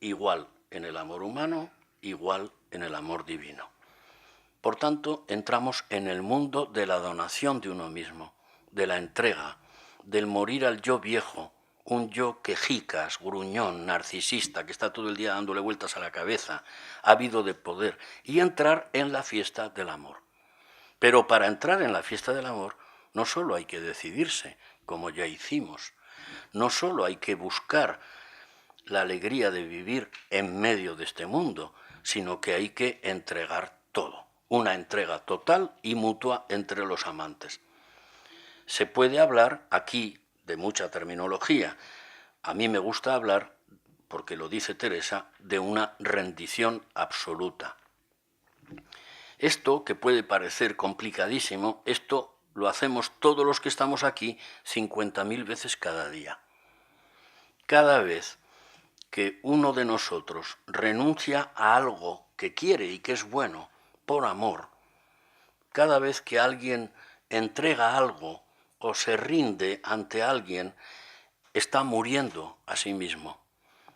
Igual en el amor humano, igual en el amor divino. Por tanto, entramos en el mundo de la donación de uno mismo, de la entrega, del morir al yo viejo, un yo quejicas, gruñón, narcisista, que está todo el día dándole vueltas a la cabeza, ávido de poder, y entrar en la fiesta del amor. Pero para entrar en la fiesta del amor, no solo hay que decidirse, como ya hicimos, no solo hay que buscar la alegría de vivir en medio de este mundo, sino que hay que entregar todo, una entrega total y mutua entre los amantes. Se puede hablar aquí de mucha terminología. A mí me gusta hablar, porque lo dice Teresa, de una rendición absoluta. Esto, que puede parecer complicadísimo, esto lo hacemos todos los que estamos aquí 50.000 veces cada día. Cada vez que uno de nosotros renuncia a algo que quiere y que es bueno por amor, cada vez que alguien entrega algo o se rinde ante alguien, está muriendo a sí mismo,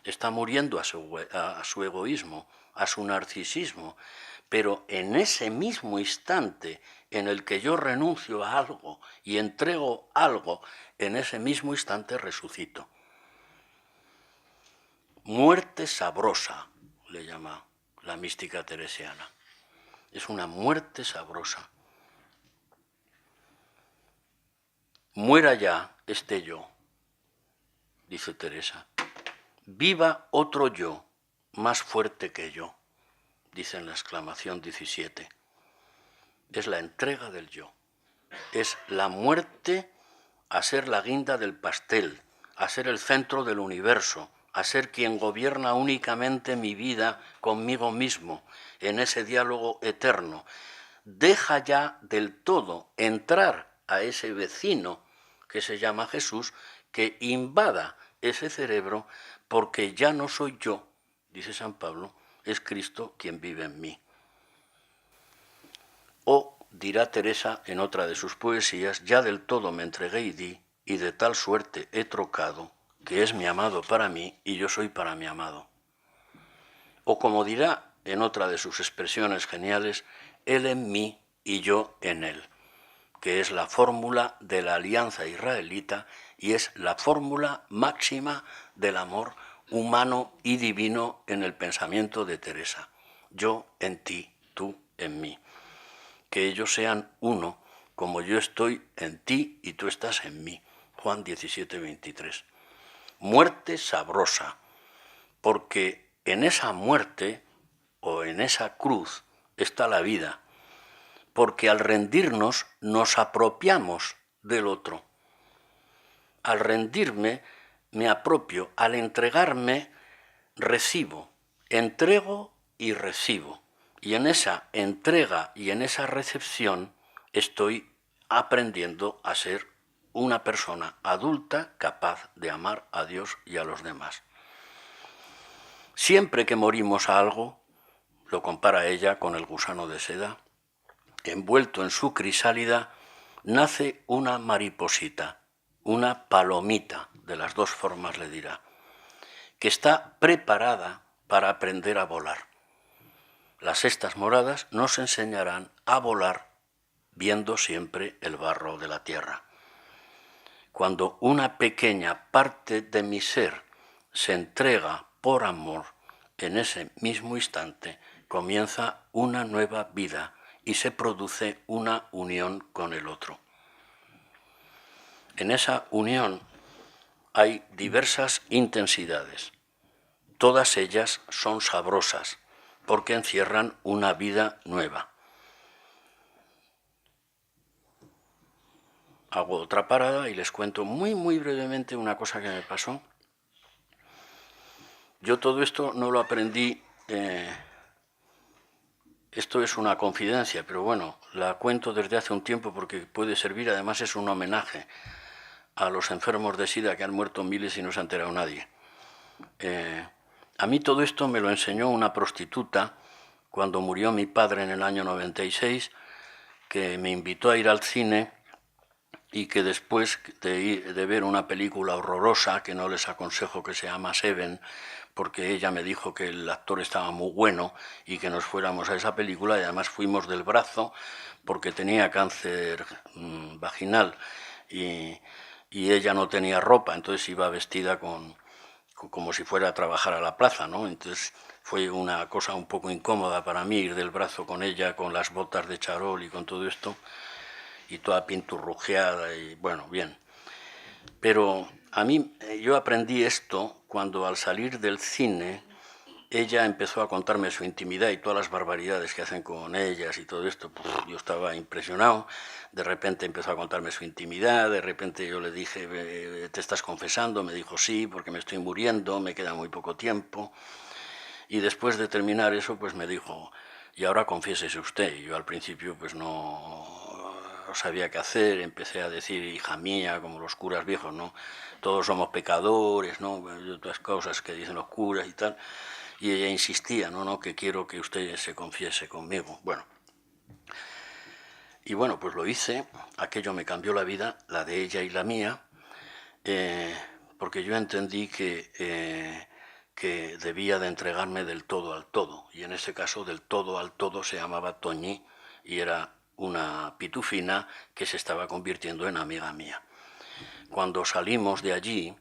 está muriendo a su egoísmo, a su narcisismo, pero en ese mismo instante en el que yo renuncio a algo y entrego algo, en ese mismo instante resucito. Muerte sabrosa, le llama la mística teresiana. Es una muerte sabrosa. Muera ya este yo, dice Teresa. Viva otro yo, más fuerte que yo, dice en la exclamación 17. Es la entrega del yo. Es la muerte a ser la guinda del pastel, a ser el centro del universo, a ser quien gobierna únicamente mi vida conmigo mismo, en ese diálogo eterno. Deja ya del todo entrar a ese vecino que se llama Jesús, que invada ese cerebro, porque ya no soy yo, dice San Pablo, es Cristo quien vive en mí. O, dirá Teresa en otra de sus poesías, ya del todo me entregué y di, y de tal suerte he trocado, que es mi amado para mí y yo soy para mi amado. O como dirá en otra de sus expresiones geniales, él en mí y yo en él, que es la fórmula de la alianza israelita y es la fórmula máxima del amor humano y divino en el pensamiento de Teresa. Yo en ti, tú en mí. Que ellos sean uno, como yo estoy en ti y tú estás en mí. Juan 17, 23. Muerte sabrosa, porque en esa muerte o en esa cruz está la vida, porque al rendirnos nos apropiamos del otro. Al rendirme me apropio, al entregarme recibo, entrego y recibo. Y en esa entrega y en esa recepción estoy aprendiendo a ser una persona adulta capaz de amar a Dios y a los demás. Siempre que morimos a algo, lo compara ella con el gusano de seda, envuelto en su crisálida, nace una mariposita, una palomita, de las dos formas le dirá, que está preparada para aprender a volar. Las sextas moradas nos enseñarán a volar viendo siempre el barro de la tierra. Cuando una pequeña parte de mi ser se entrega por amor, en ese mismo instante comienza una nueva vida y se produce una unión con el otro. En esa unión hay diversas intensidades. Todas ellas son sabrosas porque encierran una vida nueva. Hago otra parada y les cuento muy brevemente una cosa que me pasó. Yo todo esto no lo aprendí, esto es una confidencia, pero bueno, la cuento desde hace un tiempo porque puede servir, además es un homenaje a los enfermos de SIDA que han muerto miles y no se ha enterado nadie. A mí todo esto me lo enseñó una prostituta cuando murió mi padre en el año 96, que me invitó a ir al cine y que después de ver una película horrorosa, que no les aconsejo, que se llama Seven, porque ella me dijo que el actor estaba muy bueno y que nos fuéramos a esa película, y además fuimos del brazo porque tenía cáncer vaginal y ella no tenía ropa, entonces iba vestida como si fuera a trabajar a la plaza, ¿no? Entonces fue una cosa un poco incómoda para mí ir del brazo con ella, con las botas de charol y con todo esto, y toda pinturrujeada y bueno, bien. Pero a mí, yo aprendí esto cuando al salir del cine, ella empezó a contarme su intimidad y todas las barbaridades que hacen con ellas y todo esto. Pues yo estaba impresionado. De repente empezó a contarme su intimidad, de repente yo le dije, ¿te estás confesando? Me dijo, sí, porque me estoy muriendo, me queda muy poco tiempo. Y después de terminar eso, pues me dijo, y ahora confiésese usted. Y yo al principio pues no sabía qué hacer, empecé a decir, hija mía, como los curas viejos, ¿no? Todos somos pecadores, ¿no? Y otras cosas que dicen los curas y tal. Y ella insistía, no, que quiero que usted se confiese conmigo. Bueno. Y bueno, pues lo hice, aquello me cambió la vida, la de ella y la mía, porque yo entendí que debía de entregarme del todo al todo, y en ese caso del todo al todo se llamaba Toñi, y era una pitufina que se estaba convirtiendo en amiga mía. Cuando salimos de allí,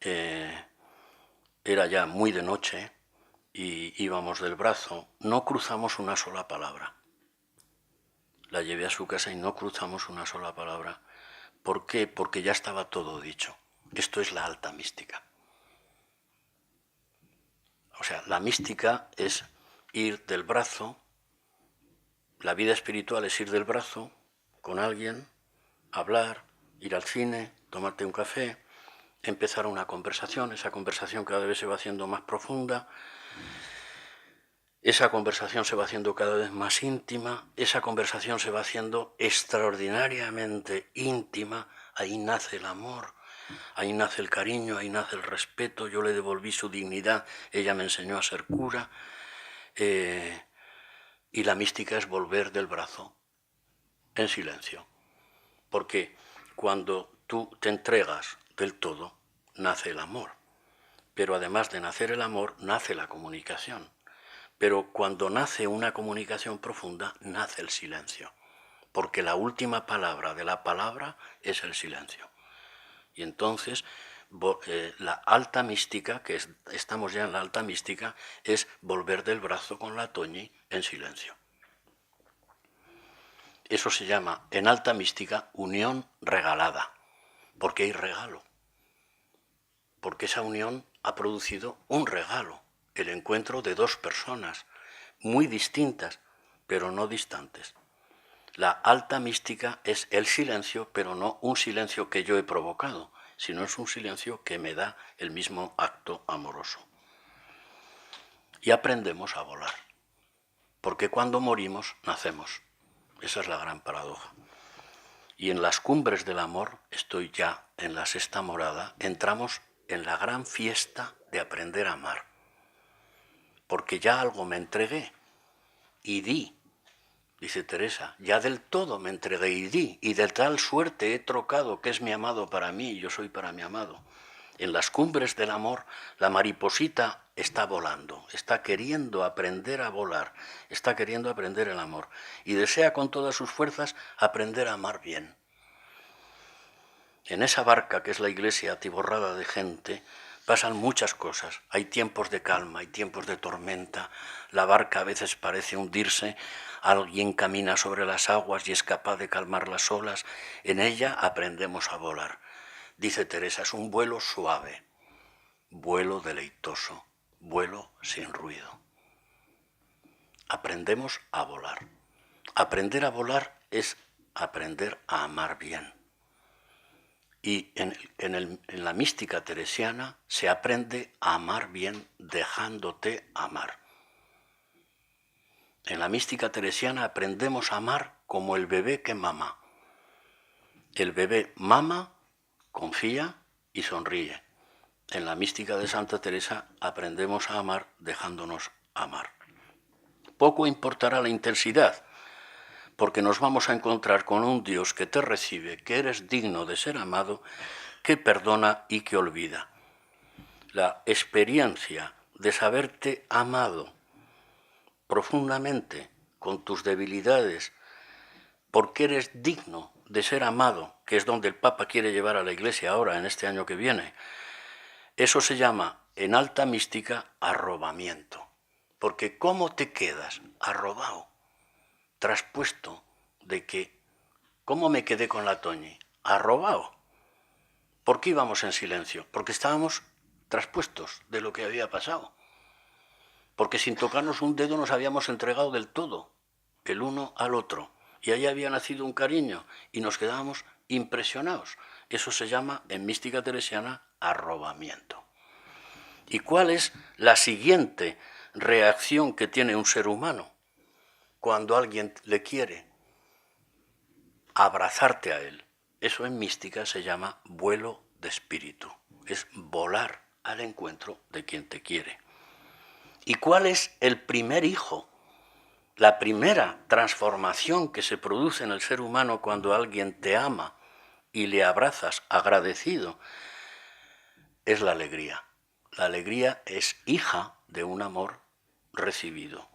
era ya muy de noche, y íbamos del brazo, no cruzamos una sola palabra. La llevé a su casa y no cruzamos una sola palabra. ¿Por qué? Porque ya estaba todo dicho. Esto es la alta mística. O sea, la mística es ir del brazo, la vida espiritual es ir del brazo con alguien, hablar, ir al cine, tomarte un café, empezar una conversación, esa conversación cada vez se va haciendo más profunda, esa conversación se va haciendo cada vez más íntima, esa conversación se va haciendo extraordinariamente íntima, ahí nace el amor, ahí nace el cariño, ahí nace el respeto, yo le devolví su dignidad, ella me enseñó a ser cura, y la mística es volver del brazo en silencio, porque cuando tú te entregas del todo, nace el amor, pero además de nacer el amor, nace la comunicación. Pero cuando nace una comunicación profunda, nace el silencio, porque la última palabra de la palabra es el silencio. Y entonces la alta mística, estamos ya en la alta mística, es volver del brazo con la Toñi en silencio. Eso se llama, en alta mística, unión regalada, porque hay regalo, porque esa unión ha producido un regalo, el encuentro de dos personas muy distintas, pero no distantes. La alta mística es el silencio, pero no un silencio que yo he provocado, sino es un silencio que me da el mismo acto amoroso. Y aprendemos a volar, porque cuando morimos, nacemos. Esa es la gran paradoja. Y en las cumbres del amor, estoy ya en la sexta morada, entramos en la gran fiesta de aprender a amar. Porque ya algo me entregué y di, dice Teresa, ya del todo me entregué y di, y de tal suerte he trocado que es mi amado para mí y yo soy para mi amado. En las cumbres del amor, la mariposita está volando, está queriendo aprender a volar, está queriendo aprender el amor y desea con todas sus fuerzas aprender a amar bien. En esa barca que es la iglesia atiborrada de gente, pasan muchas cosas. Hay tiempos de calma, hay tiempos de tormenta. La barca a veces parece hundirse. Alguien camina sobre las aguas y es capaz de calmar las olas. En ella aprendemos a volar. Dice Teresa, es un vuelo suave, vuelo deleitoso, vuelo sin ruido. Aprendemos a volar. Aprender a volar es aprender a amar bien. Y en la mística teresiana se aprende a amar bien dejándote amar. En la mística teresiana aprendemos a amar como el bebé que mama. El bebé mama, confía y sonríe. En la mística de Santa Teresa aprendemos a amar dejándonos amar. Poco importará la intensidad, porque nos vamos a encontrar con un Dios que te recibe, que eres digno de ser amado, que perdona y que olvida. La experiencia de saberte amado profundamente con tus debilidades, porque eres digno de ser amado, que es donde el Papa quiere llevar a la Iglesia ahora, en este año que viene, eso se llama, en alta mística, arrobamiento. Porque ¿cómo te quedas arrobado, traspuesto de que, ¿cómo me quedé con la Toñi? Arrobado. ¿Por qué íbamos en silencio? Porque estábamos traspuestos de lo que había pasado. Porque sin tocarnos un dedo nos habíamos entregado del todo, el uno al otro. Y ahí había nacido un cariño y nos quedábamos impresionados. Eso se llama, en mística teresiana, arrobamiento. ¿Y cuál es la siguiente reacción que tiene un ser humano cuando alguien le quiere? Abrazarte a él. Eso en mística se llama vuelo de espíritu. Es volar al encuentro de quien te quiere. ¿Y cuál es el primer hijo? La primera transformación que se produce en el ser humano cuando alguien te ama y le abrazas agradecido es la alegría. La alegría es hija de un amor recibido.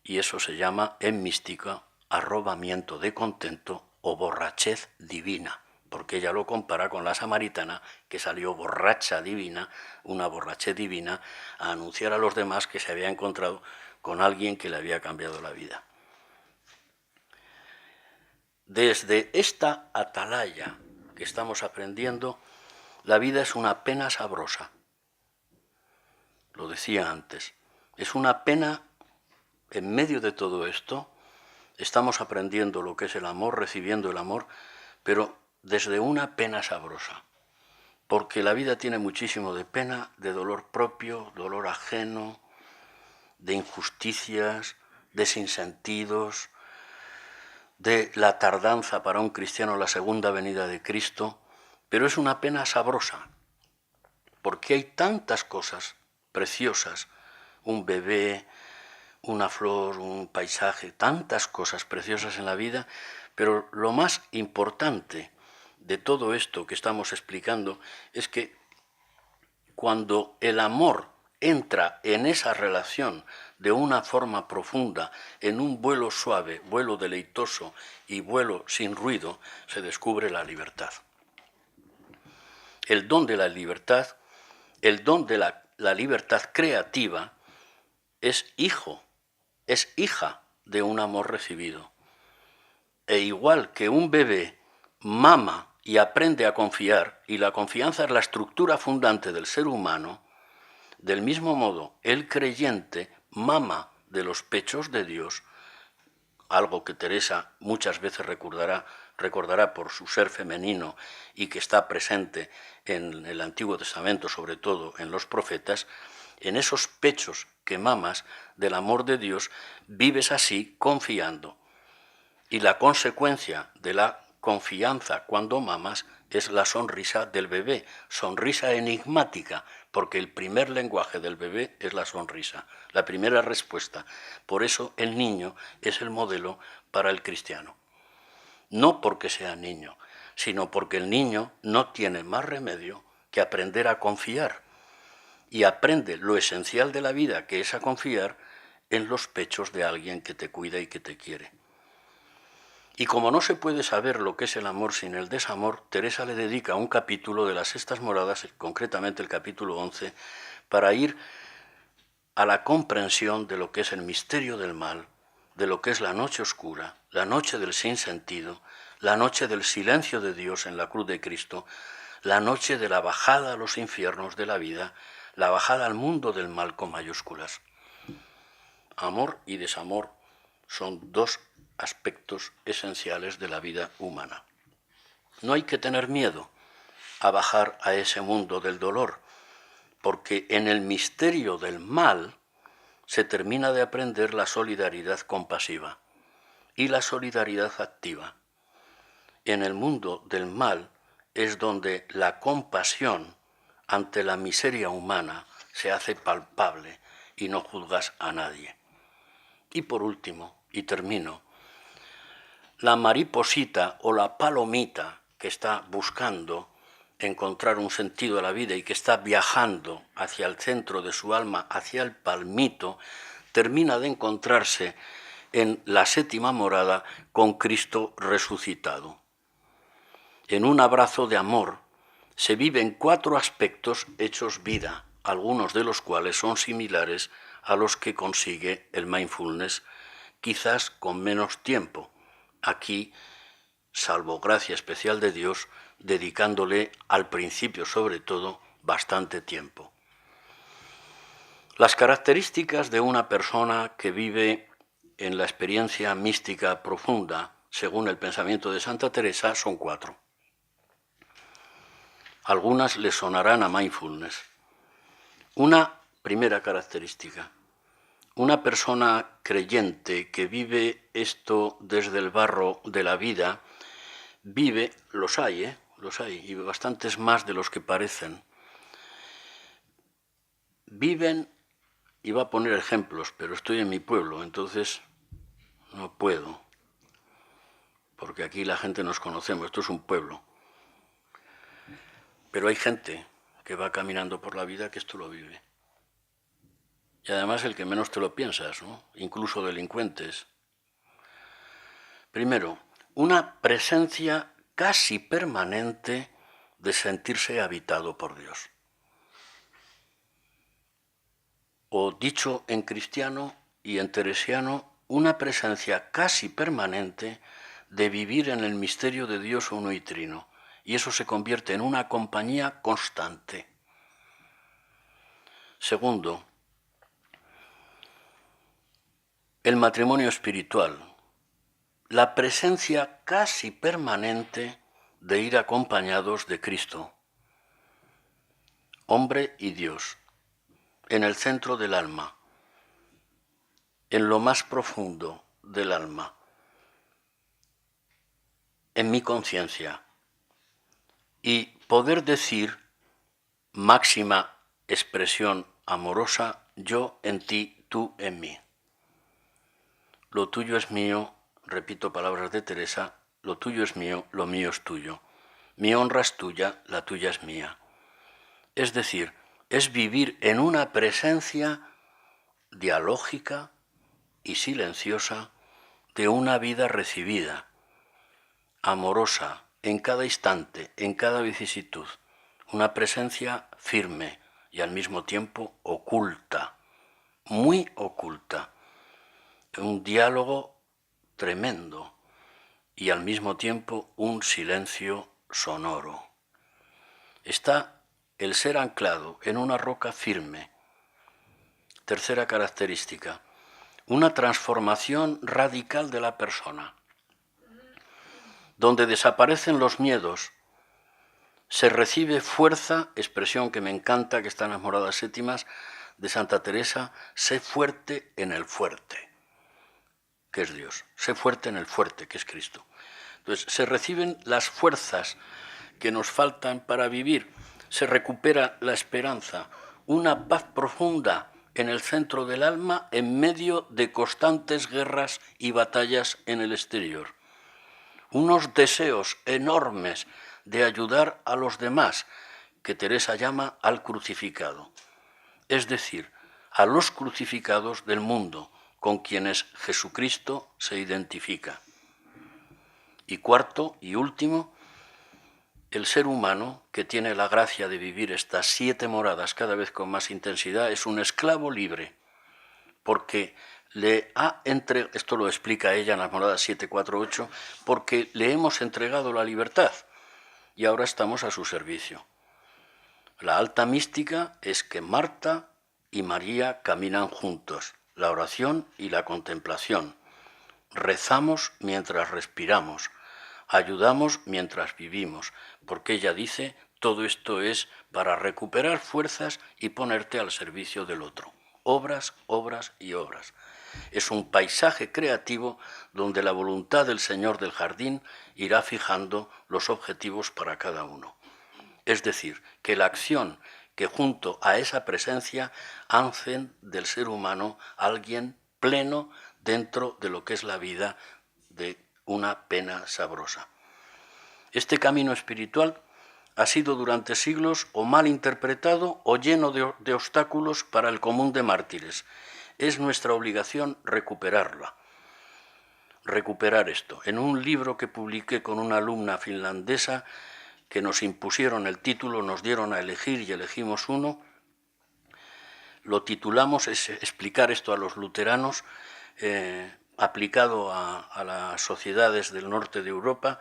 Y eso se llama en mística arrobamiento de contento o borrachez divina, porque ella lo compara con la samaritana que salió borracha divina, una borrachez divina, a anunciar a los demás que se había encontrado con alguien que le había cambiado la vida. Desde esta atalaya que estamos aprendiendo, la vida es una pena sabrosa. Lo decía antes, es una pena. En medio de todo esto, estamos aprendiendo lo que es el amor, recibiendo el amor, pero desde una pena sabrosa. Porque la vida tiene muchísimo de pena, de dolor propio, dolor ajeno, de injusticias, de sinsentidos, de la tardanza para un cristiano la segunda venida de Cristo, pero es una pena sabrosa, porque hay tantas cosas preciosas, un bebé, una flor, un paisaje, tantas cosas preciosas en la vida, pero lo más importante de todo esto que estamos explicando es que cuando el amor entra en esa relación de una forma profunda, en un vuelo suave, vuelo deleitoso y vuelo sin ruido, se descubre la libertad. El don de la libertad, el don de la libertad creativa, es hija de un amor recibido. E igual que un bebé mama y aprende a confiar, y la confianza es la estructura fundante del ser humano, del mismo modo el creyente mama de los pechos de Dios, algo que Teresa muchas veces recordará por su ser femenino y que está presente en el Antiguo Testamento, sobre todo en los profetas. En esos pechos que mamas del amor de Dios, vives así confiando. Y la consecuencia de la confianza cuando mamas es la sonrisa del bebé, sonrisa enigmática, porque el primer lenguaje del bebé es la sonrisa, la primera respuesta. Por eso el niño es el modelo para el cristiano. No porque sea niño, sino porque el niño no tiene más remedio que aprender a confiar. Y aprende lo esencial de la vida, que es a confiar en los pechos de alguien que te cuida y que te quiere. Y como no se puede saber lo que es el amor sin el desamor, Teresa le dedica un capítulo de las Sextas Moradas, concretamente el capítulo 11, para ir a la comprensión de lo que es el misterio del mal, de lo que es la noche oscura, la noche del sinsentido, la noche del silencio de Dios en la cruz de Cristo, la noche de la bajada a los infiernos de la vida, la bajada al mundo del mal con mayúsculas. Amor y desamor son dos aspectos esenciales de la vida humana. No hay que tener miedo a bajar a ese mundo del dolor, porque en el misterio del mal se termina de aprender la solidaridad compasiva y la solidaridad activa. En el mundo del mal es donde la compasión ante la miseria humana se hace palpable y no juzgas a nadie. Y por último, y termino, la mariposita o la palomita que está buscando encontrar un sentido a la vida y que está viajando hacia el centro de su alma, hacia el palmito, termina de encontrarse en la séptima morada con Cristo resucitado. En un abrazo de amor se viven 4 aspectos hechos vida, algunos de los cuales son similares a los que consigue el mindfulness, quizás con menos tiempo. Aquí, salvo gracia especial de Dios, dedicándole al principio sobre todo bastante tiempo. Las características de una persona que vive en la experiencia mística profunda, según el pensamiento de Santa Teresa, son 4. Algunas le sonarán a mindfulness. Una primera característica. Una persona creyente que vive esto desde el barro de la vida, vive, los hay, y bastantes más de los que parecen. Viven, iba a poner ejemplos, pero estoy en mi pueblo, entonces no puedo, porque aquí la gente nos conocemos, esto es un pueblo. Pero hay gente que va caminando por la vida que esto lo vive. Y además el que menos te lo piensas, ¿no? Incluso delincuentes. Primero, una presencia casi permanente de sentirse habitado por Dios. O dicho en cristiano y en teresiano, una presencia casi permanente de vivir en el misterio de Dios uno y trino. Y eso se convierte en una compañía constante. Segundo, el matrimonio espiritual. La presencia casi permanente de ir acompañados de Cristo, hombre y Dios, en el centro del alma, en lo más profundo del alma, en mi conciencia, y poder decir, máxima expresión amorosa, yo en ti, tú en mí. Lo tuyo es mío, repito palabras de Teresa, lo tuyo es mío, lo mío es tuyo. Mi honra es tuya, la tuya es mía. Es decir, es vivir en una presencia dialógica y silenciosa de una vida recibida, amorosa, en cada instante, en cada vicisitud, una presencia firme y al mismo tiempo oculta, muy oculta, un diálogo tremendo y al mismo tiempo un silencio sonoro. Está el ser anclado en una roca firme. Tercera característica, una transformación radical de la persona, donde desaparecen los miedos, se recibe fuerza, expresión que me encanta, que está en las Moradas Séptimas de Santa Teresa, sé fuerte en el fuerte, que es Dios, sé fuerte en el fuerte, que es Cristo. Entonces, se reciben las fuerzas que nos faltan para vivir, se recupera la esperanza, una paz profunda en el centro del alma en medio de constantes guerras y batallas en el exterior. Unos deseos enormes de ayudar a los demás, que Teresa llama al crucificado, es decir, a los crucificados del mundo, con quienes Jesucristo se identifica. Y cuarto y último, el ser humano, que tiene la gracia de vivir estas 7 moradas cada vez con más intensidad, es un esclavo libre, porque esto lo explica ella en las moradas 7, 4, 8, porque le hemos entregado la libertad y ahora estamos a su servicio. La alta mística es que Marta y María caminan juntos, la oración y la contemplación. Rezamos mientras respiramos, ayudamos mientras vivimos, porque ella dice, todo esto es para recuperar fuerzas y ponerte al servicio del otro. Obras, obras y obras. Es un paisaje creativo donde la voluntad del Señor del jardín irá fijando los objetivos para cada uno. Es decir, que la acción que junto a esa presencia hacen del ser humano alguien pleno dentro de lo que es la vida de una pena sabrosa. Este camino espiritual ha sido durante siglos o mal interpretado o lleno de obstáculos para el común de mártires. Es nuestra obligación recuperar esto. En un libro que publiqué con una alumna finlandesa, que nos impusieron el título, nos dieron a elegir y elegimos uno, lo titulamos, es explicar esto a los luteranos, aplicado a las sociedades del norte de Europa,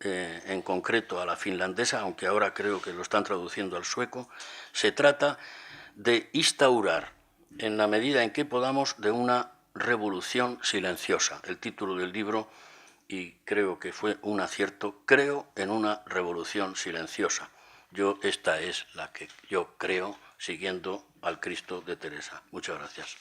en concreto a la finlandesa, aunque ahora creo que lo están traduciendo al sueco. Se trata de instaurar, en la medida en que podamos, de una revolución silenciosa. El título del libro, y creo que fue un acierto, creo en una revolución silenciosa. Esta es la que yo creo, siguiendo al Cristo de Teresa. Muchas gracias.